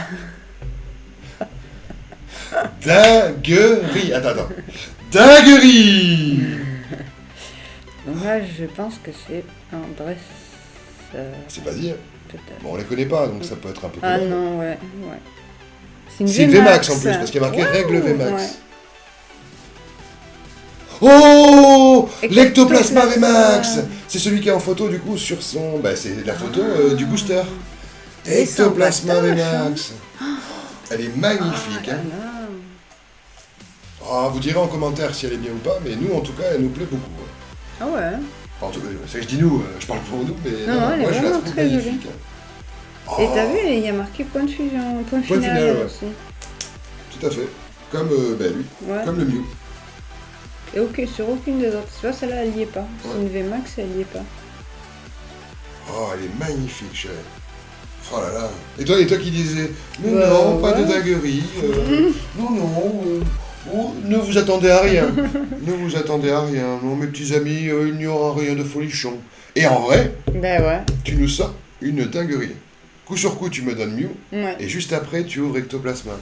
Dinguerie. Attends. Dinguerie. Donc là, je pense que c'est un dress. C'est pas dire. Peut-être. Bon, on les connaît pas, donc ça peut être un peu Ah commun. non, ouais. C'est une VMAX en plus, parce qu'il y a marqué Ouais, règle VMAX. ouais. Oh, l'ectoplasma Ectoplasma. VMAX. C'est celui qui est en photo du coup sur son... Bah c'est la photo du booster. Et sans Ectoplasma patoche, VMAX. Elle est magnifique. Ah Hein. là là. Ah, vous direz en commentaire si elle est bien ou pas, mais nous, en tout cas, elle nous plaît beaucoup. Ah ouais. Enfin, en tout cas, c'est que je dis nous, je parle pour nous, mais Non, elle est moi je la vraiment trouve très jolie. magnifique. Et Oh, t'as vu, il y a marqué point de fusion, point Point final, final, ouais. aussi. tout à fait. Comme lui, Ouais. comme le Mew. Et ok, sur aucune des autres. Tu vois, celle-là, elle y est pas. C'est Ouais. une VMAX, elle y est pas. Oh, elle est magnifique, chérie. Oh là là. Et toi qui disais, mais Bah, non, pas de ouais. dinguerie. Non, oh, ne vous attendez à rien. Ne vous attendez à rien. Non, mes petits amis, il n'y aura rien de folichon. Et en vrai, Ben ouais. tu nous sors une dinguerie. Coup sur coup, tu me donnes Mew, Ouais. et juste après, tu ouvres Ectoplasma.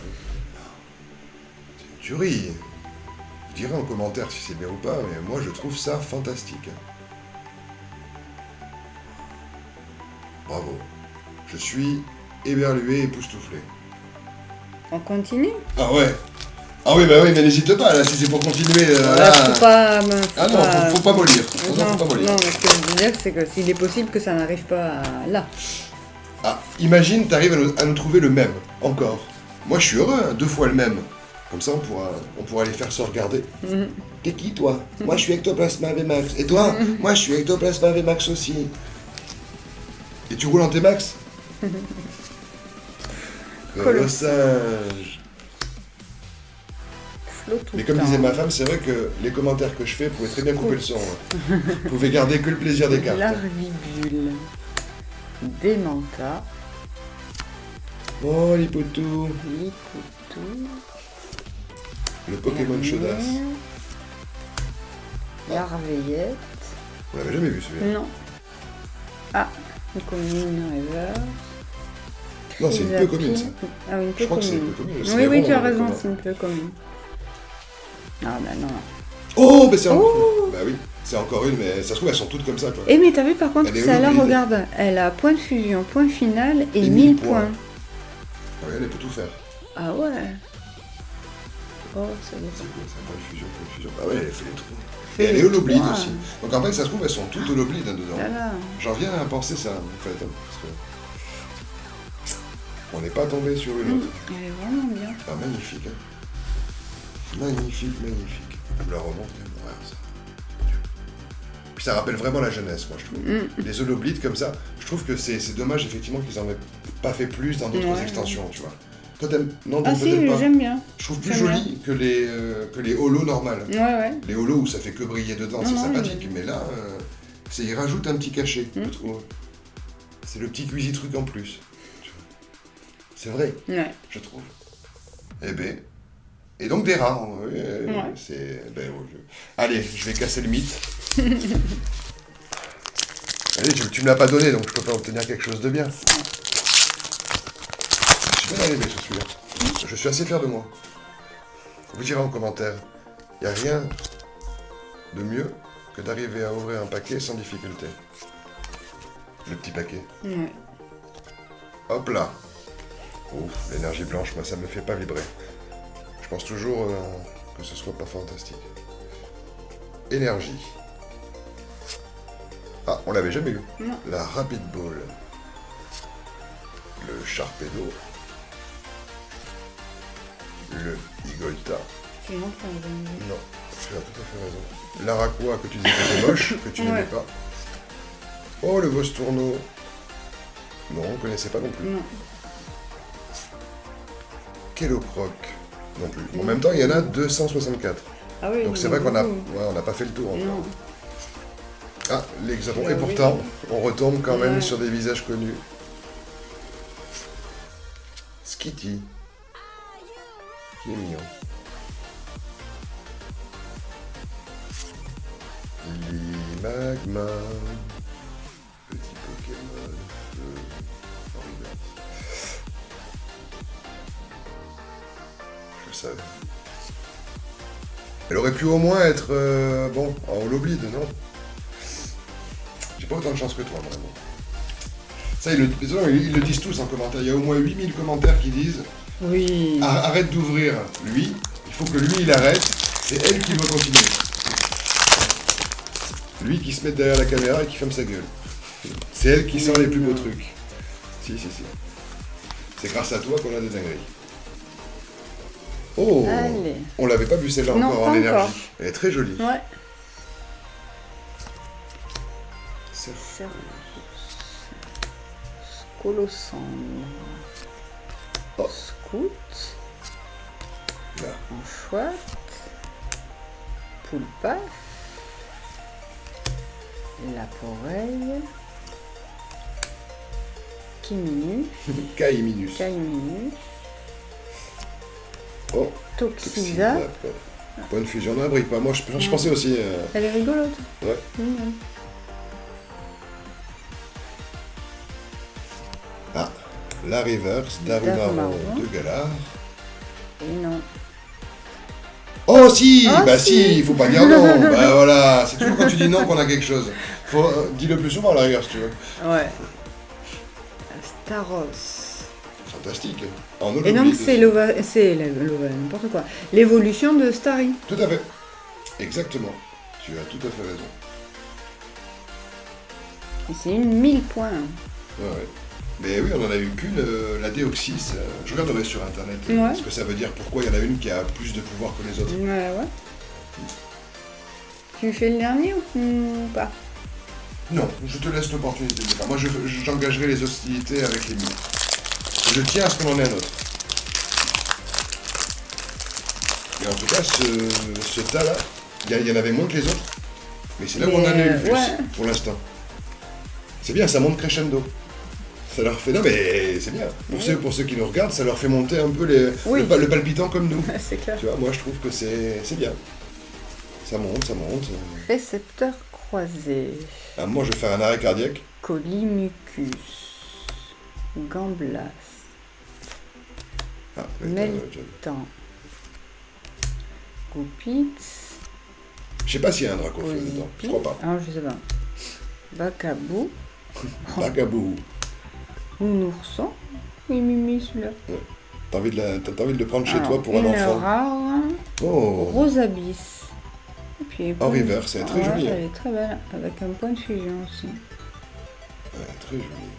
C'est une tuerie. Vous direz en commentaire si c'est bien ou pas, mais moi je trouve ça fantastique. Bravo. Je suis éberlué et époustouflé. On continue. Ah ouais. Ah oui, bah oui, mais n'hésite pas, là, si c'est pour continuer. Là, faut pas... Ah non, faut pas mollir. Non, faut pas mollir. non, mais ce que je veux dire, c'est que s'il est possible que ça n'arrive pas là. Ah, imagine, t'arrives à nous trouver le même, encore. Moi, je suis heureux, hein, 2 fois le même. Comme ça, on pourra les faire se regarder. Mhm. T'es qui, toi? Moi, je suis Ectoplasma VMAX. Et toi? Moi, je suis Ectoplasma VMAX aussi. Et tu roules en T-Max? Colossage. Flot tout Mais le comme temps. disait ma femme, c'est vrai que les commentaires que je fais, vous pouvez très bien couper le son. Hein. Vous pouvez garder que le plaisir des cartes. Larvibule. Démenta. Oh, l'hypotou. Lipoutou. Le Pokémon chaudasse. Larveillette. On l'avait jamais vu celui-là. Non. Ah, une commune River. Non, c'est une peu commune ça. Ah oui, une peu Je crois que c'est commune. une peu commune. Oui, oui, tu as vraiment raison, commun. c'est une peu commune. Ah bah non. Oh, bah c'est Oh. Bah oui, c'est encore une, mais ça se trouve, elles sont toutes comme ça, quoi. Eh mais t'as vu par contre, Elle est celle-là, hybride. regarde, elle a point de fusion, point final et Et 1000 1000 points. points. Ouais, elle peut tout faire. Ah ouais. Oh, ça y est. C'est quoi ça? Point de fusion. Ah ouais, elle fait les trous. Fait Et elle est les holoblide trous, aussi. Donc en fait, ça se trouve, elles sont toutes holoblides hein, dedans. Voilà. J'en viens à penser ça, en fait. Hein, parce que... On n'est pas tombé sur une autre. Elle est vraiment bien. Ah, magnifique. Hein. Magnifique. Elle me la remonte, elle me ouais, ça. Puis ça rappelle vraiment la jeunesse, moi, je trouve. Les holoblides comme ça, je trouve que c'est dommage, effectivement, qu'ils en aient pas fait plus dans d'autres Ouais. extensions, tu vois. Toi, t'aimes... Non, Ah peut-être si, pas. j'aime bien. Je trouve plus j'aime joli que les holos normales. Ouais. Les holos où ça fait que briller dedans, Non, c'est non, sympathique, mais là, il rajoute un petit cachet, je trouve. C'est le petit cuisitruc en plus. C'est vrai, Ouais. je trouve. Eh ben. Et donc des rats. Oui, Ouais. c'est. Ben, oh, allez, je vais casser le mythe. Allez, tu me l'as pas donné, donc je peux pas obtenir quelque chose de bien. Je suis bien arrivé sur celui-là. Je suis assez fier de moi. Vous direz en commentaire. Il n'y a rien de mieux que d'arriver à ouvrir un paquet sans difficulté. Le petit paquet. Ouais. Hop là. Ouf, l'énergie blanche, moi ça me fait pas vibrer. Je pense toujours que ce soit pas fantastique. Énergie. Ah, on l'avait jamais eu. Non. La Rapid Ball. Le Sharpedo. Le Igolta. Tu montres quand même. Non, tu as tout à fait raison. L'Araquois que tu disais que c'était moche, que tu n'aimais Ouais. pas. Oh, le Vostourneau. Non, on ne connaissait pas non plus. Non. Kellocroc. Non plus. En même temps, il y en a 264. Ah oui. Donc c'est il y vrai en qu'on a, beaucoup. ouais, on n'a pas fait le tour encore. Non. Ah, l'hexagone. Ah Et oui. pourtant, on retombe quand même Ouais. sur des visages connus. Skitty. Qui est mignon. Limagma. Petit Pokémon. Horrible. Je savais. Elle aurait pu au moins être, bon, en holoblide, non? J'ai pas autant de chance que toi, vraiment. Ça, ils le disent tous en commentaire. Il y a au moins 8000 commentaires qui disent Oui. arrête d'ouvrir lui, il faut que lui il arrête, c'est elle qui doit continuer. Lui qui se met derrière la caméra et qui ferme sa gueule. C'est elle qui sort les plus beaux trucs. Si. C'est grâce à toi qu'on a des dingueries. Oh, Allez. on l'avait pas vu celle-là Non, encore pas en énergie. encore. Elle est très jolie. Ouais. Cerf. Cervus. Colossandre. Oh. Scout. Là. Anchoite. Poulpaf. Laporeille. Kiminu. Caiminus. Caiminus. Oh, Toxida. Point de fusion, non, elle brille pas. Moi, je pensais aussi. Elle est rigolote. Ouais. Mignonne. Ah, la reverse, Darumaron Darumaron. de Galar. Et non. Oh si, Ah, bah si. si, il faut pas dire non. Bah voilà, c'est toujours quand tu dis non qu'on a quelque chose. Faut dis-le plus souvent à la rigueur si tu veux. Ouais. Staros. Fantastique. En Et donc holoblide c'est aussi. n'importe quoi. L'évolution de Starry. Tout à fait. Exactement. Tu as tout à fait raison. Et c'est une 1000 points. Ouais, ouais. Mais oui, on en a eu qu'une, la Déoxys. Je regarderai sur internet Ouais. ce que ça veut dire, pourquoi il y en a une qui a plus de pouvoir que les autres. Ouais. Tu fais le dernier ou pas? Non, je te laisse l'opportunité de le faire. Moi, j'engagerai les hostilités avec les miens. Je tiens à ce qu'on en ait un autre. Et en tout cas, ce tas-là, il y en avait moins que les autres. Mais c'est là où on en a eu le plus, ouais. pour l'instant. C'est bien, ça monte crescendo. Ça leur fait... Non mais c'est bien. Pour ceux qui nous regardent, ça leur fait monter un peu Oui. le palpitant comme nous. C'est clair. Tu vois, moi je trouve que c'est bien. Ça monte, ça monte. Récepteur croisé. Ah, moi je vais faire un arrêt cardiaque. Collimucus. Gamblas. Ah, Meltan. Goupitz. je sais pas s'il y a un dracophile dedans. Je crois pas. Ah, je sais pas. Bacabou. Bacabou. Nounourson. Oui, Mimi, celui-là. T'as envie de le prendre chez Alors, toi pour un une enfant. rare. Oh, Rosabis. Et puis, en reverse, elle est très jolie. Elle Hein. est très belle, avec un point de fusion aussi. Elle est très jolie.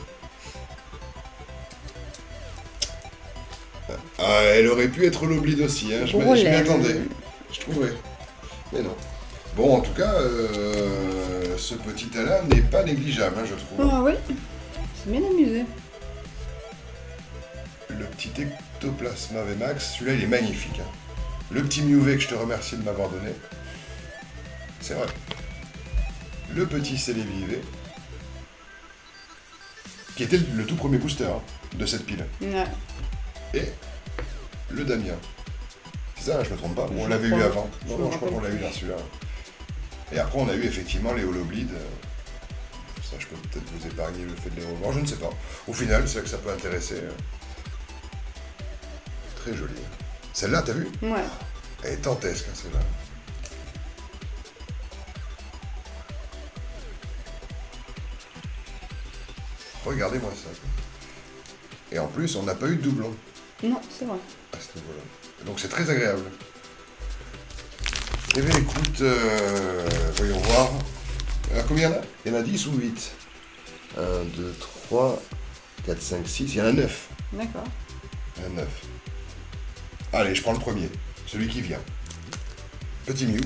Ah, elle aurait pu être l'oblide aussi, hein. Je m'y Grolem. attendais. Je trouvais. Mais non. Bon, en tout cas, ce petit tas-là n'est pas négligeable, hein, je trouve. Ah oui, c'est bien amusé. Le petit Ectoplasma Vmax, celui-là, il est magnifique. Hein. Le petit Miuvet que je te remercie de m'avoir donné. C'est vrai. Le petit Célébivé, qui était le tout premier booster hein, de cette pile. Ouais. Et le Damien. C'est ça, je me trompe pas. On l'avait eu crois. avant. Je Non, me je crois qu'on l'a eu là, celui-là. Et après, on a eu effectivement les holoblides. Ça, je peux peut-être vous épargner le fait de les revoir, je ne sais pas. Au final, c'est vrai que ça peut intéresser. Très jolie. Celle-là, t'as vu? Ouais. Elle est dantesque, hein, celle-là. Regardez-moi ça. Et en plus, on n'a pas eu de doublon Non, c'est vrai. à ce niveau-là. Donc c'est très agréable. Eh bien écoute, voyons voir. Combien il y en a? Il y en a 10 ou 8? 1, 2, 3, 4, 5, 6. Il y en a 9. D'accord. Il y en a 9. Allez, je prends le premier. Celui qui vient. Petit Mew.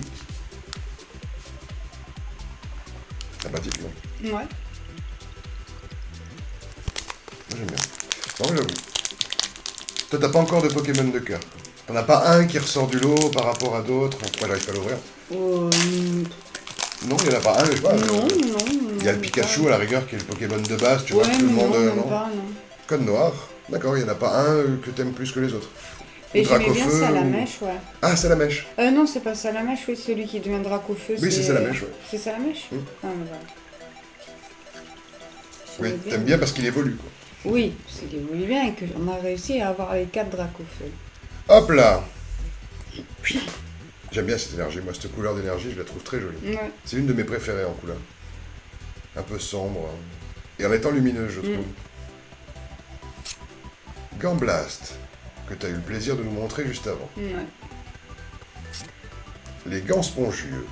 Sympathique, non? Ouais. Moi j'aime bien. Non, mais j'avoue. Toi, t'as pas encore de Pokémon de cœur. T'en as pas un qui ressort du lot par rapport à d'autres. Pourquoi j'arrive pas à l'ouvrir? Non, il y en a pas un, je sais pas. Non. Il y a le Pikachu à la rigueur qui est le Pokémon de base, tu vois, Ouais, tout le mais monde. non, même non. pas, non. Code noir. D'accord, il n'y en a pas un que t'aimes plus que les autres. Et Ou j'aimais bien Dracofeu, Salamèche, ouais. Ah, c'est la mèche. Non, c'est pas Salamèche, oui, celui qui devient Dracofeu. Oui, c'est Salamèche, ouais. C'est Salamèche Mm. Ah, mais voilà. Oui, J'aimais t'aimes bien parce qu'il évolue, quoi. Oui, c'est qu'il évolue bien et qu'on a réussi à avoir les 4 Dracofeu. Hop là. J'aime bien cette énergie, moi, cette couleur d'énergie, je la trouve très jolie. Ouais. C'est une de mes préférées en couleur. Un peu sombre. Hein. Et en étant lumineuse, je trouve. Gamblast, que tu as eu le plaisir de nous montrer juste avant. Ouais. Les gants spongieux.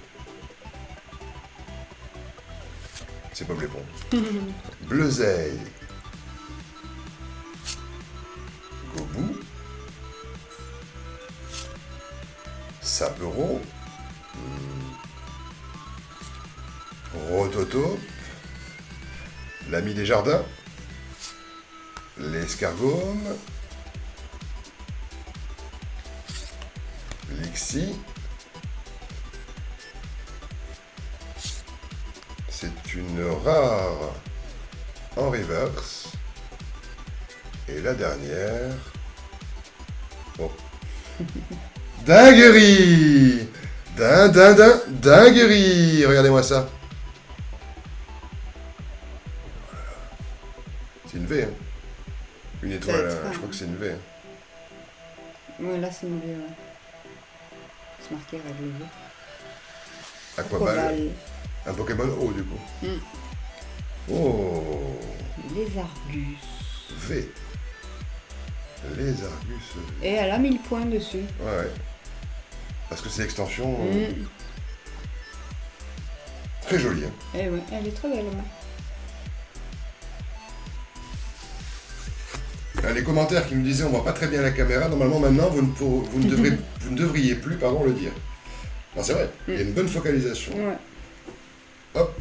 C'est pas Blépon. Bleuzeille. Gobou. Sapero, Rototo, l'ami des jardins, l'escargome, Lixie, c'est une rare en reverse, et la dernière, oh, dinguerie, dinguerie, regardez-moi ça. C'est une V, hein. Une étoile, je crois que c'est une V. Hein. Oui, là c'est une V, ouais. C'est marqué règle V. Aquaball. Un Pokémon O du coup. Oh. Les Argus. V. Les Argus. Et elle a 1000 points dessus. Ouais. Parce que c'est l'extension. Très jolie. Hein. Et ouais, elle est très belle, ouais. Les commentaires qui nous disaient on voit pas très bien la caméra, normalement maintenant vous ne devriez plus le dire. Non, c'est vrai, il y a une bonne focalisation. Ouais. Hop,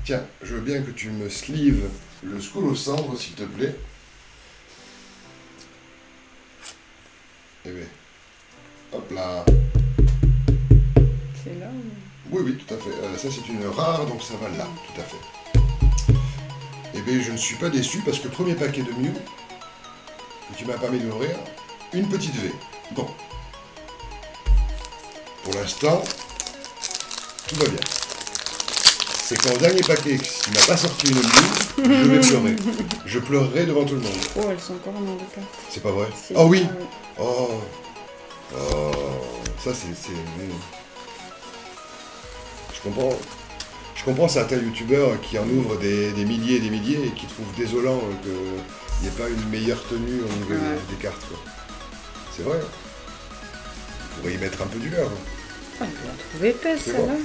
tiens, je veux bien que tu me sleeves le Scolosandre s'il te plaît. Eh bien, hop là. C'est là ou... Oui, tout à fait. Ça c'est une rare, donc ça va là, tout à fait. Eh bien, je ne suis pas déçu parce que premier paquet de Mew que tu m'as permis d'ouvrir, une petite V. Bon. Pour l'instant, tout va bien. C'est quand le dernier paquet, s'il m'a pas sorti une Mew, je vais pleurer. Je pleurerai devant tout le monde. Oh, elles sont encore en handicap. C'est pas vrai? Oh oui! Oh! Oh! Ça, c'est... Je comprends certains youtubeurs qui en ouvrent des milliers et des milliers et qui trouvent désolant qu'il n'y ait pas une meilleure tenue au niveau des cartes. Quoi. C'est vrai. Il faudrait y mettre un peu du leur. Ah, tu la trouves épaisse, celle-là.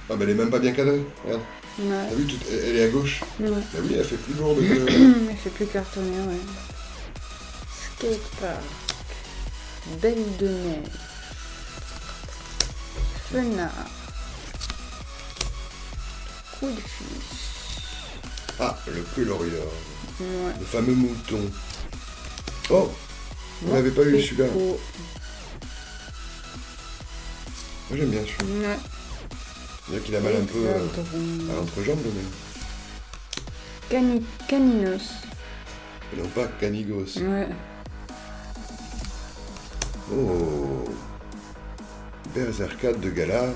Ah, mais elle est même pas bien cadrée. Regarde. Ouais. T'as vu, elle est à gauche. Ouais. Bah oui, elle fait plus lourde que... Elle fait plus cartonné, ouais. Skatepark. Belle de neige. Fenard. Coup de fiche. Ah, le Colorior. Ouais. Le fameux mouton. Oh! On n'avait pas eu celui-là. Moi j'aime bien celui-là. Ouais. C'est-à-dire qu'il a mal un peu à l'entrejambe même. Caninos. Et non pas Canigos. Ouais. Oh! Berserkat de Galar.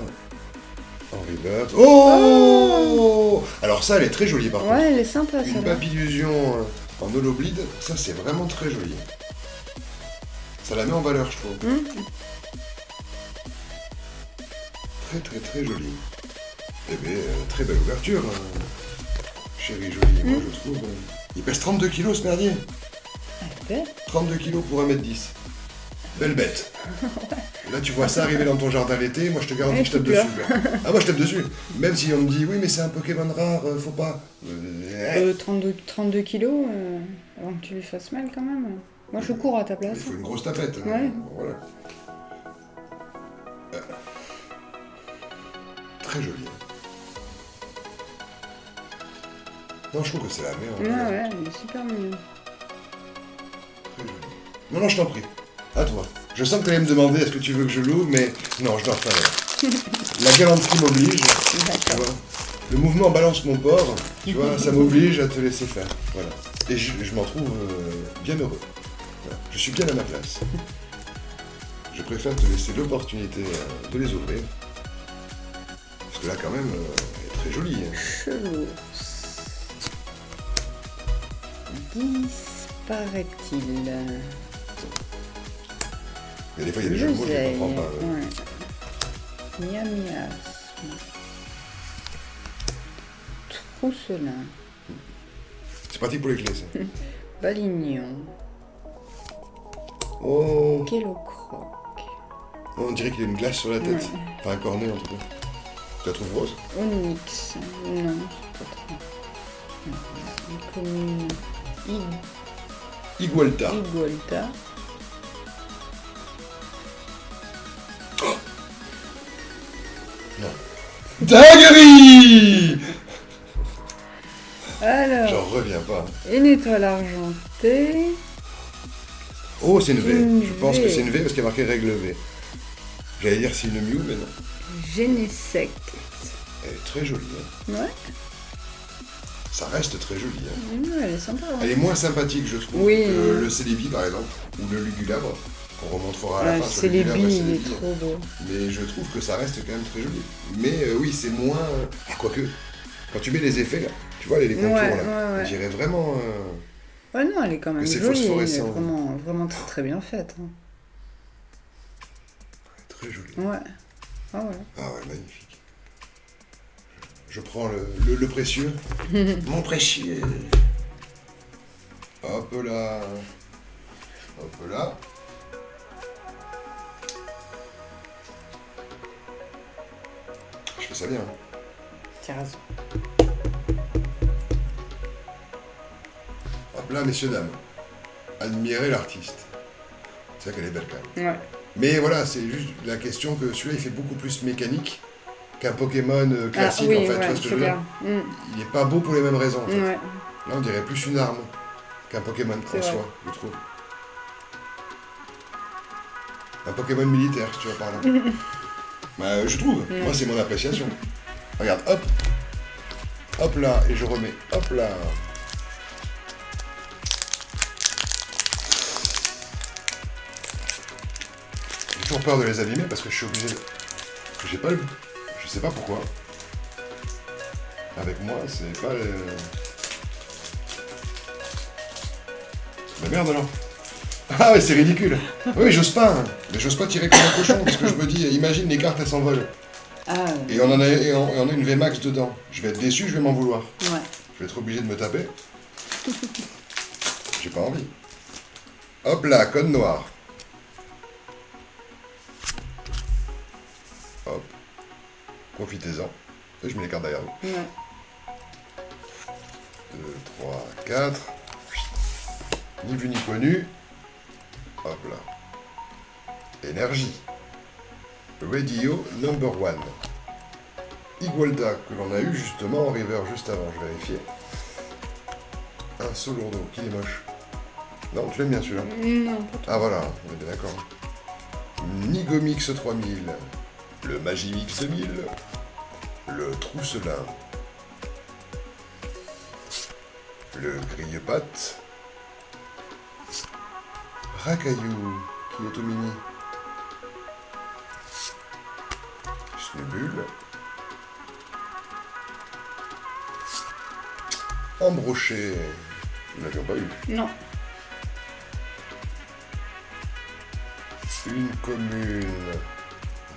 En reverse. Oh! Alors ça, elle est très jolie par contre. Ouais, elle est sympa, Une celle-là. papillusion en holoblide, ça c'est vraiment très joli. Ça la met en valeur, je trouve. Très joli. Eh bien, très belle ouverture, chérie jolie, moi je trouve. Il pèse 32 kilos ce merdier. Ouais. 32 kilos pour 1m10. Belle bête. Là, tu vois ça arriver dans ton jardin l'été, moi je te garantis que je tape dessus. Là. Ah, moi je tape dessus. Même si on me dit, oui, mais c'est un Pokémon rare, faut pas. 32 kilos, avant que tu lui fasses mal quand même. Moi je cours à ta place. Il faut une grosse tapette. Ouais. Hein. Voilà. Très joli. Non, je trouve que c'est la meilleure. Ouais, elle est super mignonne. Très joli. Non, je t'en prie. À toi. Je sens que tu allais me demander est-ce que tu veux que je l'ouvre, mais non, je dois refaire. La galanterie m'oblige. Tu vois. Le mouvement balance mon porc. Tu vois, ça m'oblige à te laisser faire. Voilà. Et je m'en trouve bien heureux. Voilà. Je suis bien à ma place. Je préfère te laisser l'opportunité de les ouvrir. Parce que là, quand même, elle est très jolie. Hein. Chelou. Disparaît-il? Mais des fois, il y a des jeux de mots, je ne comprends pas. Ouais. Miamiasme. Trousselin. C'est pratique pour les clés, ça. Balignon. Oh, Kellocroc. on dirait qu'il a une glace sur la tête. Ouais. Enfin, un cornet, en tout cas. Tu la trouves rose? Onyx. Non, c'est pas trop. Une commune. Igualta. Igualta. Dinguerie! Alors, J'en reviens pas. une étoile argentée. Oh, c'est une V. Une Je pense V. que c'est une V parce qu'il y a marqué règle V. J'allais dire c'est une Mew, mais non. Genesect. Elle est très jolie. Hein. Ouais, Ça reste très joli. Hein. elle est sympa. hein. Elle est moins sympathique, je trouve, Oui. que le Celebi, par exemple, ou le Lugulabre, qu'on remontrera à la fin Le sur le Lugulabre et Celebi, il est Celebi. trop beau. Mais je trouve que ça reste quand même très joli. Mais oui, c'est moins... Ah, quoique, quand tu mets les effets, là, tu vois, les contours, Ouais, là, ouais, ouais. on dirait vraiment... Ouais, non, elle est quand même Mais c'est jolie. Elle est phosphorescent. vraiment, vraiment très, très bien faite. hein. très joli. Ouais. Ah ouais. Ah ouais, magnifique. Je prends le précieux. Mon précieux. Hop là. Hop là. Je fais ça bien. T'as raison. Hop là, messieurs, dames. Admirez l'artiste. C'est vrai qu'elle est belle quand même. Ouais. Mais voilà, c'est juste la question que celui-là, il fait beaucoup plus mécanique qu'un Pokémon classique, oui, en fait. Tu ouais, vois ce que je c'est veux dire bien. Il est pas beau pour les mêmes raisons, en fait. Ouais. Là, on dirait plus une arme qu'un Pokémon C'est en vrai. soi, je trouve. Un Pokémon militaire, si tu veux par là. Bah, je trouve. Ouais. Moi, c'est mon appréciation. Regarde, hop. Hop là, et je remets. Hop là. J'ai toujours peur de les abîmer parce que je suis obligé de... J'ai pas le... Je sais pas pourquoi. Avec moi, c'est pas... La merde alors. Ah ouais, c'est ridicule. Oui, j'ose pas. Hein. Mais j'ose pas tirer comme un cochon parce que je me dis, imagine les cartes elles s'envolent. Ah Et on a une VMAX dedans. Je vais être déçu, je vais m'en vouloir. ouais. Je vais être obligé de me taper. J'ai pas envie. Hop là, code noir. Hop. Profitez-en. Et je mets les cartes derrière vous. Ouais. 2, 3, 4. Ni vu ni connu. Hop là. Énergie. Radio number 1. Igualda, que l'on a eu justement en river juste avant, je vérifiais. Un Solourdo, qu'il est moche. Non, tu l'aimes bien celui-là. Non, pas trop. Ah voilà, on est bien d'accord. Nigomix 3000. Le Magimix 2000. Le Trousselin. Le Grille-Patte. Racaillou, qui est au mini. Snubule. Embroché. Nous n'avions pas eu. Non. Une commune.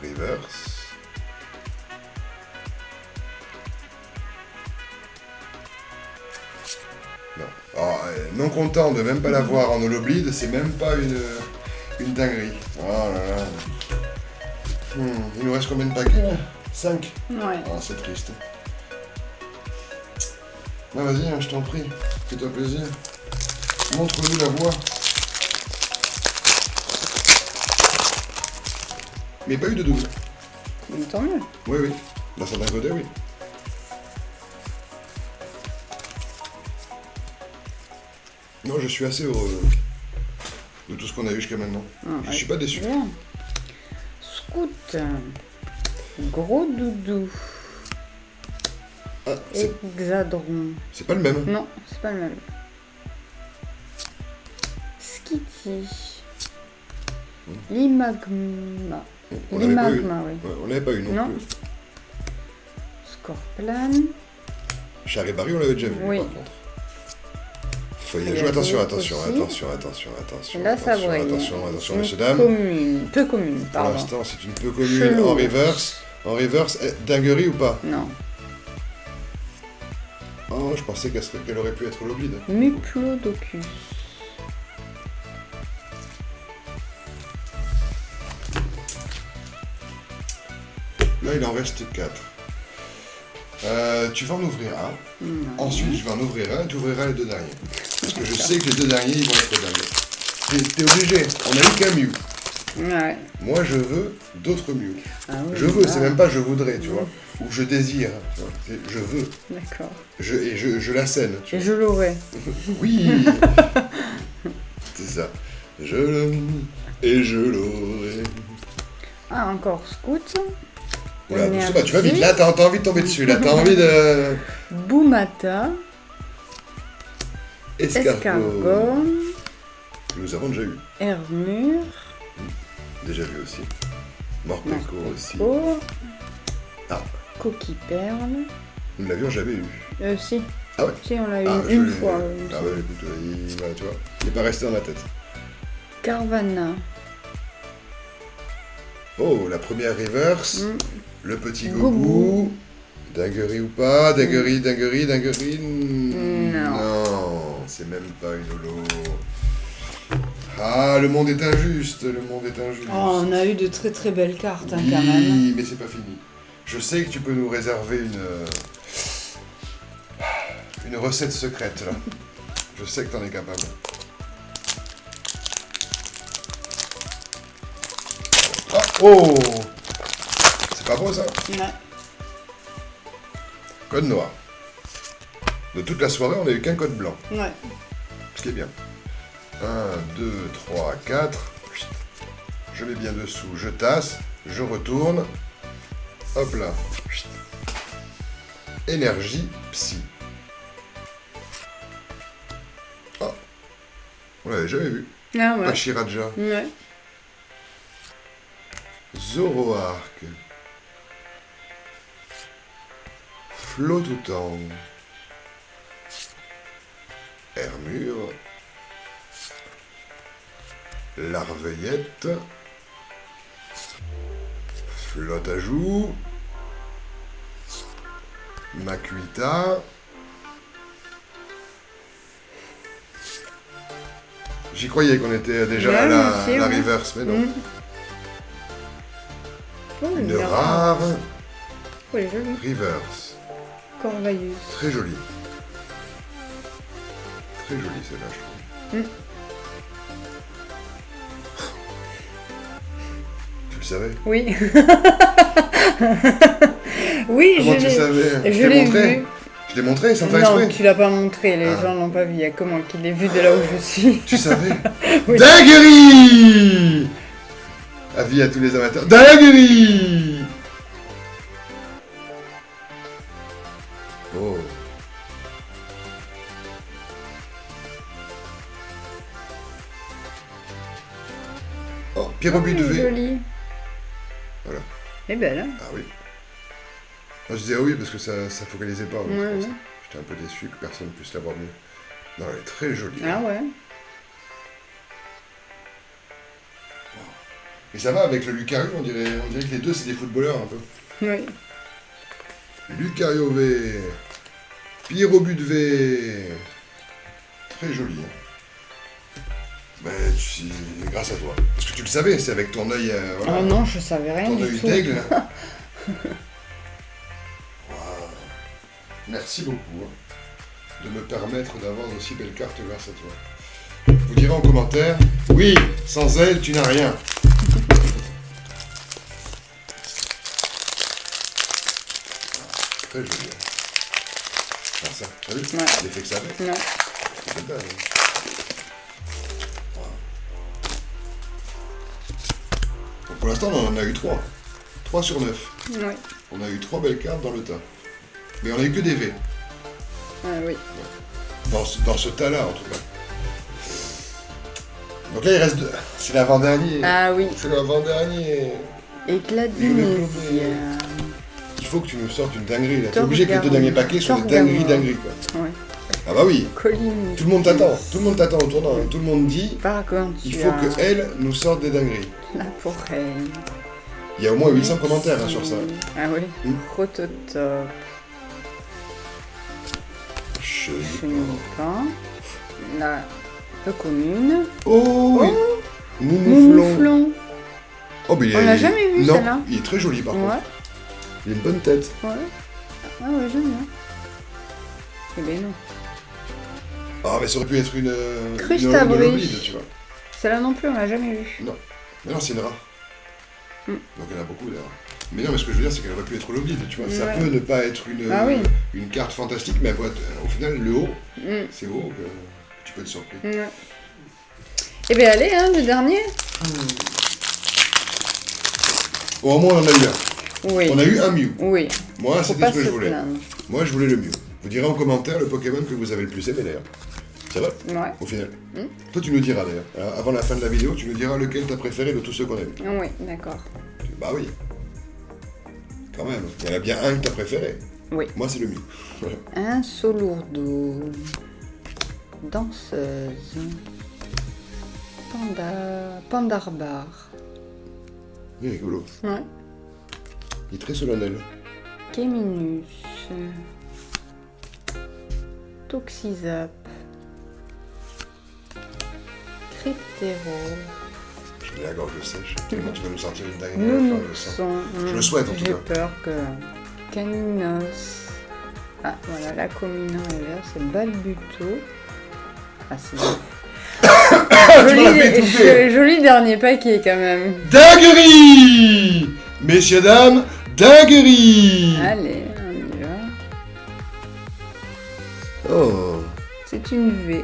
Reverse. Non. Alors, non content de même pas l'avoir en holoblide, c'est même pas une dinguerie. Oh là là. Il nous reste combien de paquets 5. Ouais. Oh, c'est triste. Bah vas-y, hein, je t'en prie. Fais-toi plaisir. Montre-nous la voie. Mais pas eu de double. Mais tant mieux. Oui, oui. Dans certains côtés, oui. Non, je suis assez heureux de tout ce qu'on a eu jusqu'à maintenant. Je suis pas déçu. Bien. Scout. Gros doudou. Ah, Hexadron. c'est pas le même. Non, c'est pas le même. Skitty. Limagma. On l'avait pas eu. Limagma, oui. Ouais, on l'avait pas eu non, Non. plus. Scorplan. Charibari, on l'avait déjà vu, Oui. par contre. Feuillage. Feuillage Attention, aussi. attention. Là, ça brille. Attention, Une messieurs, dames. commune. Peu commune, Pour pardon. l'instant, c'est une peu commune Chelou. en reverse. En reverse, dinguerie ou pas? Non. Oh, je pensais qu'elle aurait pu être l'oblide. Muplodocus. Là, il en reste 4. Tu vas en ouvrir un. Non. Ensuite, je vais en ouvrir un et tu ouvriras les deux derniers. Parce que je sais que les deux derniers, ils vont être dingues. T'es obligé. On a eu Camus. Ouais. Moi, je veux d'autres Mew. Ah oui, Je veux, ah. c'est même pas je voudrais, tu vois. Ou je désire, tu vois. C'est je veux. D'accord. Je l'assène, tu Et vois. je l'aurai. Oui. C'est ça. Je l'aime et je l'aurai. Ah, encore Scout. Voilà, Énergie. bah, tu vas vite, là, t'as envie de tomber dessus, là, t'as envie de... Boumata. Escargot. Nous avons déjà eu. Hermure. Déjà vu aussi. Morpeko aussi. Morpeko. Ah, Coquille perle. nous ne l'avions jamais eu. Si. Ah ouais. Si, on l'a eu Ah, une je- fois. Ah ouais, écoute, voilà, tu vois, il n'est pas resté dans ma tête. Carvana. Oh, la première reverse, Mm. le petit Goubou. goubou. Dinguerie ou pas? Dinguerie. Non. Non, c'est même pas une holo. Ah, le monde est injuste, le monde est injuste. Oh, on a eu de très très belles cartes hein, Oui, quand même. mais c'est pas fini. Je sais que tu peux nous réserver une recette secrète là. Je sais que t'en es capable. Ah, oh! C'est pas beau ça? Ouais. Code noir. De toute la soirée, on a eu qu'un code blanc. Ouais. Ce qui est bien. 1, 2, 3, 4. Je mets bien dessous, je tasse, je retourne. Hop là. Énergie psy. Oh. On l'avait jamais vu. Ah ouais. Pachiraja. Ouais. Zoroark. Flotoutang. Hermure. Larveillette. Flotte à joues. Makuita. J'y croyais qu'on était déjà Ouais, à moi la, aussi, la ouais. reverse, mais non. Mm. Oh, Une il est rare Oh, elle est jolie. reverse. Corvailleuse. Très jolie. Très jolie celle-là, je trouve. Mm. Tu le savais? Oui. Oui, Comment je tu l'ai. savais? Je t'ai l'ai montré? vu. Je l'ai montré sans faire Non, exprès? tu l'as pas montré, les Ah. gens l'ont pas vu. Il y a que moi qui l'ai vu de là où je suis. Tu savais? Oui. Dinguerie! Avis à tous les amateurs. Dinguerie! Oh. Oh, Pierre-Obus de Elle est V. jolie. Voilà. Elle est belle, hein? Ah oui. Moi, je disais ah oui parce que ça focalisait pas. donc Ouais, c'est pour ouais. ça. J'étais un peu déçu que personne puisse l'avoir mieux. Non, elle est très jolie. Ah ouais. Et ça va avec le Lucario, on dirait que les deux c'est des footballeurs un peu. Oui. Lucario V. Pierre-Obus de V. Très joli. Hein. Ben, grâce à toi. Parce que tu le savais, c'est avec ton œil. Voilà, Oh non, je savais rien ton du œil tout. d'aigle. Waouh. Merci beaucoup de me permettre d'avoir d'aussi belles cartes grâce à toi. Vous direz en commentaire, oui, sans elle, tu n'as rien. Très joli. Ah, ça, t'as vu Ouais. l'effet que ça fait? Non. C'est dingue, hein. Donc pour l'instant, on en a eu 3. 3 sur 9. Oui. On a eu 3 belles cartes dans le tas. Mais on a eu que des V. Ah oui. Dans ce tas-là, en tout cas. Donc là, il reste 2. C'est l'avant-dernier. Ah oui. C'est l'avant-dernier. Éclat Je l'ai d'Inésia. Il faut que tu nous sortes une dinguerie, là. T'es obligé que les 2 derniers paquets soient des Torgamore. dingueries, quoi. Ouais. Ah bah oui. Colline. Tout le monde t'attend. Tout le monde t'attend au tournant. Tout le monde dit, Par contre, il faut que elle nous sorte des dingueries. La forêt. Il y a au moins 800 commentaires hein, sur ça. Ah oui. Mm. Prototop. Chenipan. La peu commune. Oh oui. Moumouflon. Mouflon. Oh, mais il On est... l'a jamais vu, Non, celle-là. il est très joli par Ouais. contre. Il a une bonne tête. Ouais. Ah ouais, j'aime bien. Eh ben non. Ah, mais ça aurait pu être une Cristabri. holobide, tu vois. Celle-là non plus, on l'a jamais vue. Non. Mais non, c'est une rare. Mm. Donc il y en a beaucoup d'ailleurs. Mais non, mais ce que je veux dire, c'est qu'elle aurait pu être l'oblide, tu vois. Ça Ouais. peut ne pas être une carte fantastique, mais au final, le haut, c'est haut que tu peux être surpris. Ouais. Eh bien, allez, hein, le dernier. Bon, au moins, on en a eu un. Oui. On a eu un Mew. Oui. Moi, Faut c'était pas ce que se je voulais. plaindre. Moi, je voulais le Mew. Vous direz en commentaire le Pokémon que vous avez le plus aimé d'ailleurs. Ça va Ouais. au final. Toi, tu nous diras d'ailleurs. Alors, avant la fin de la vidéo, tu nous diras lequel t'as préféré de tous ceux qu'on a vus. Oui, d'accord. Bah oui. Quand même. Il y en a bien un que t'as préféré. Oui. Moi, c'est le Mew. Voilà. Un Solourdo. Danseuse. Pandarbar. Il est rigolo. Ouais. Il est très solennel. Kéminus. Toxizap. Cryptero. Je l'ai la gorge sèche. Tellement tu vas nous sortir une dingue. Je le souhaite en tout J'ai cas. peur que... Caninos. Ah, voilà, la communion est vert, c'est Balbuto. Ah, c'est Tu m'as fait étouffer. joli dernier paquet quand même. Dinguerie! Messieurs, dames, dinguerie! Allez, on y va. Oh! C'est une V.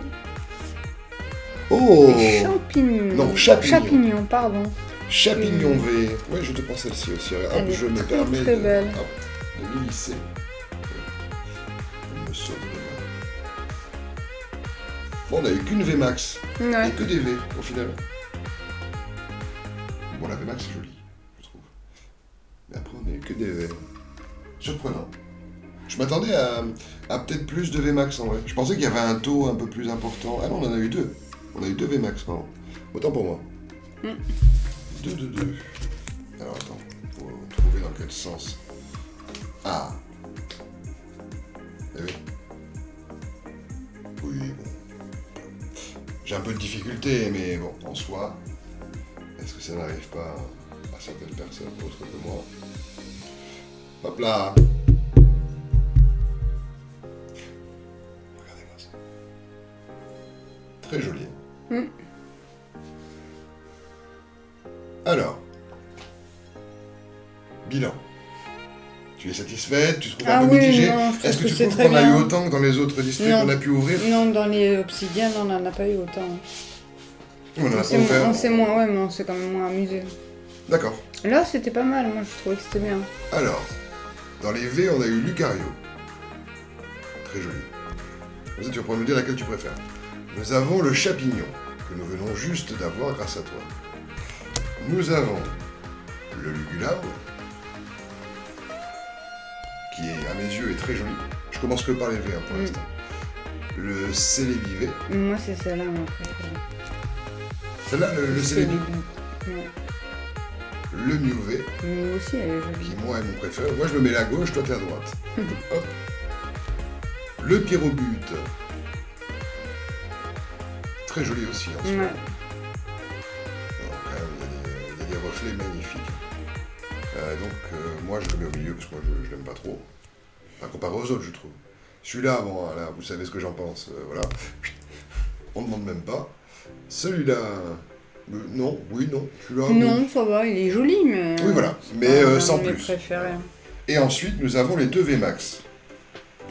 Oh! Des champignons. Non, champignon. Champignon, pardon. Chapignon V. Ouais, je te prends celle-ci aussi. Hop, Elle est je me très, permets très de, belle. hop, de m'immiscer. Je me sauve de moi. Bon, on a eu qu'une V max. Ouais. Et que des V au final. Bon, la V max c'est joli, je trouve. Mais après, on a eu que des V. Surprenant. Je m'attendais à peut-être plus de V max en vrai. Je pensais qu'il y avait un taux un peu plus important. Ah non, on en a eu deux. On a eu deux V max, pardon. Autant pour moi. Deux. Alors attends, faut trouver dans quel sens. Ah. Eh oui. Oui, bon. J'ai un peu de difficulté, mais bon, en soi, est-ce que ça n'arrive pas à certaines personnes autres que moi? Hop là. Regardez-moi ça. Très joli. Alors, bilan. Tu es satisfaite? Tu trouves un peu mitigé? non, je Est-ce trouve que tu c'est trouves très qu'on a eu bien. autant que dans les autres districts Non. qu'on a pu ouvrir? Non, dans les obsidiennes, on n'en a pas eu autant. On a On s'est moins, ouais, mais on s'est quand même moins amusé. D'accord. Là, c'était pas mal, moi, je trouvais que c'était bien. Alors, dans les V, on a eu Lucario. Très joli. Comme ça, tu vas pouvoir nous dire laquelle tu préfères. Nous avons le Chapignon, que nous venons juste d'avoir grâce à toi. Nous avons le Lugulao, qui est, à mes yeux, est très joli. Je commence que par les V pour l'instant. Le Célébi V. Moi, c'est celle-là, mon préféré. Celle-là, le Célébi. Ouais. Le Mew V, Moi aussi, elle est jolie. qui moi est mon préféré. Moi je me mets à gauche, toi t'es à droite. Hop. Le Pyrobute. Très joli aussi en soi. Ouais. Alors, quand même, il y a des reflets magnifiques. Moi je le mets au milieu parce que moi je l'aime pas trop. Enfin, comparé aux autres, je trouve. Celui-là, bon, là, vous savez ce que j'en pense. Voilà. On ne demande même pas. Celui-là. Non, oui, non. Celui-là. Non, ça va, il est joli, mais... Oui, voilà. c'est Mais pas sans un de mes plus. préférés. Et ensuite, nous avons les deux VMAX.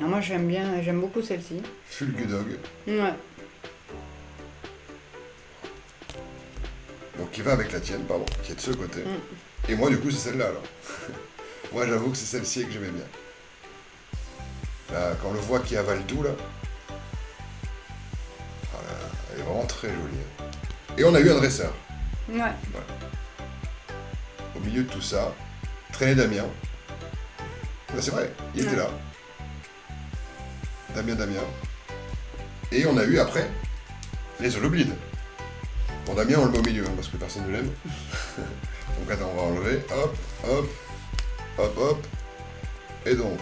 Ah, moi, j'aime beaucoup celle-ci. Fulgudog. Ouais. Donc qui va avec la tienne, pardon, qui est de ce côté. Et moi, du coup, c'est celle-là, alors. Moi, j'avoue que c'est celle-ci que j'aimais bien. Là, quand on le voit qui avale tout, là. Ah là, elle est vraiment très jolie. Et on a eu un dresseur. Ouais. Voilà. Au milieu de tout ça, traînait Damien. Ben, c'est vrai, il était Ouais. là. Damien. Et on a eu après les holoblides. Bon, Damien, on le met au milieu, hein, parce que personne ne l'aime. Donc attends, on va enlever. Hop, hop, hop, hop. Et donc,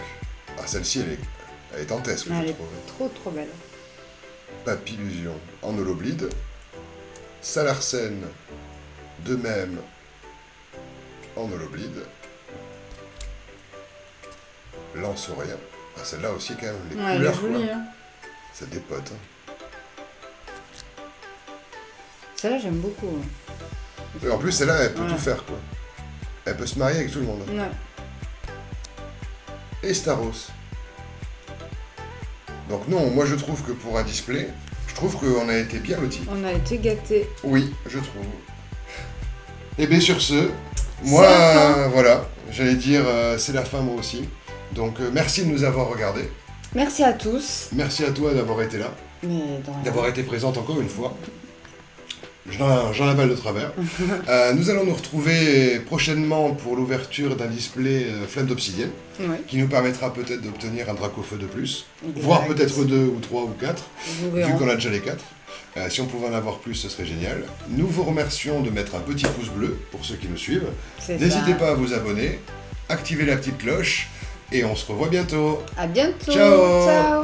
ah, celle-ci, elle est dantesque, Elle je est trouve. trop belle. Papillusion en holoblide. Salarsen, de même, en holoblide. Lanceaurien. Ah, celle-là aussi, quand même, les Ouais, elle est couleurs, quoi. jolie, hein. C'est des potes. Hein. Celle-là, j'aime beaucoup. Hein. Et en plus, celle-là, elle peut Ouais. tout faire, quoi. Elle peut se marier avec tout le monde. Ouais. Et Staros. Donc non, moi je trouve que pour un display, je trouve qu'on a été bien lotis. On a été gâtés. Oui, je trouve. Et bien sur ce, moi, C'est la fin. voilà, j'allais dire, c'est la fin moi aussi. Donc merci de nous avoir regardés. Merci à tous. Merci à toi d'avoir été là, Mais de rien. d'avoir été présente encore une fois. J'en avale de travers. Nous allons nous retrouver prochainement pour l'ouverture d'un display flamme d'obsidienne Ouais. qui nous permettra peut-être d'obtenir un Dracofeu de plus, Exact. voire peut-être 2 ou 3 ou 4, Nous vu verrons. qu'on a déjà les 4. Si on pouvait en avoir plus, ce serait génial. Nous vous remercions de mettre un petit pouce bleu pour ceux qui nous suivent. C'est N'hésitez ça. pas à vous abonner, activer la petite cloche et on se revoit bientôt. À bientôt. Ciao. Ciao.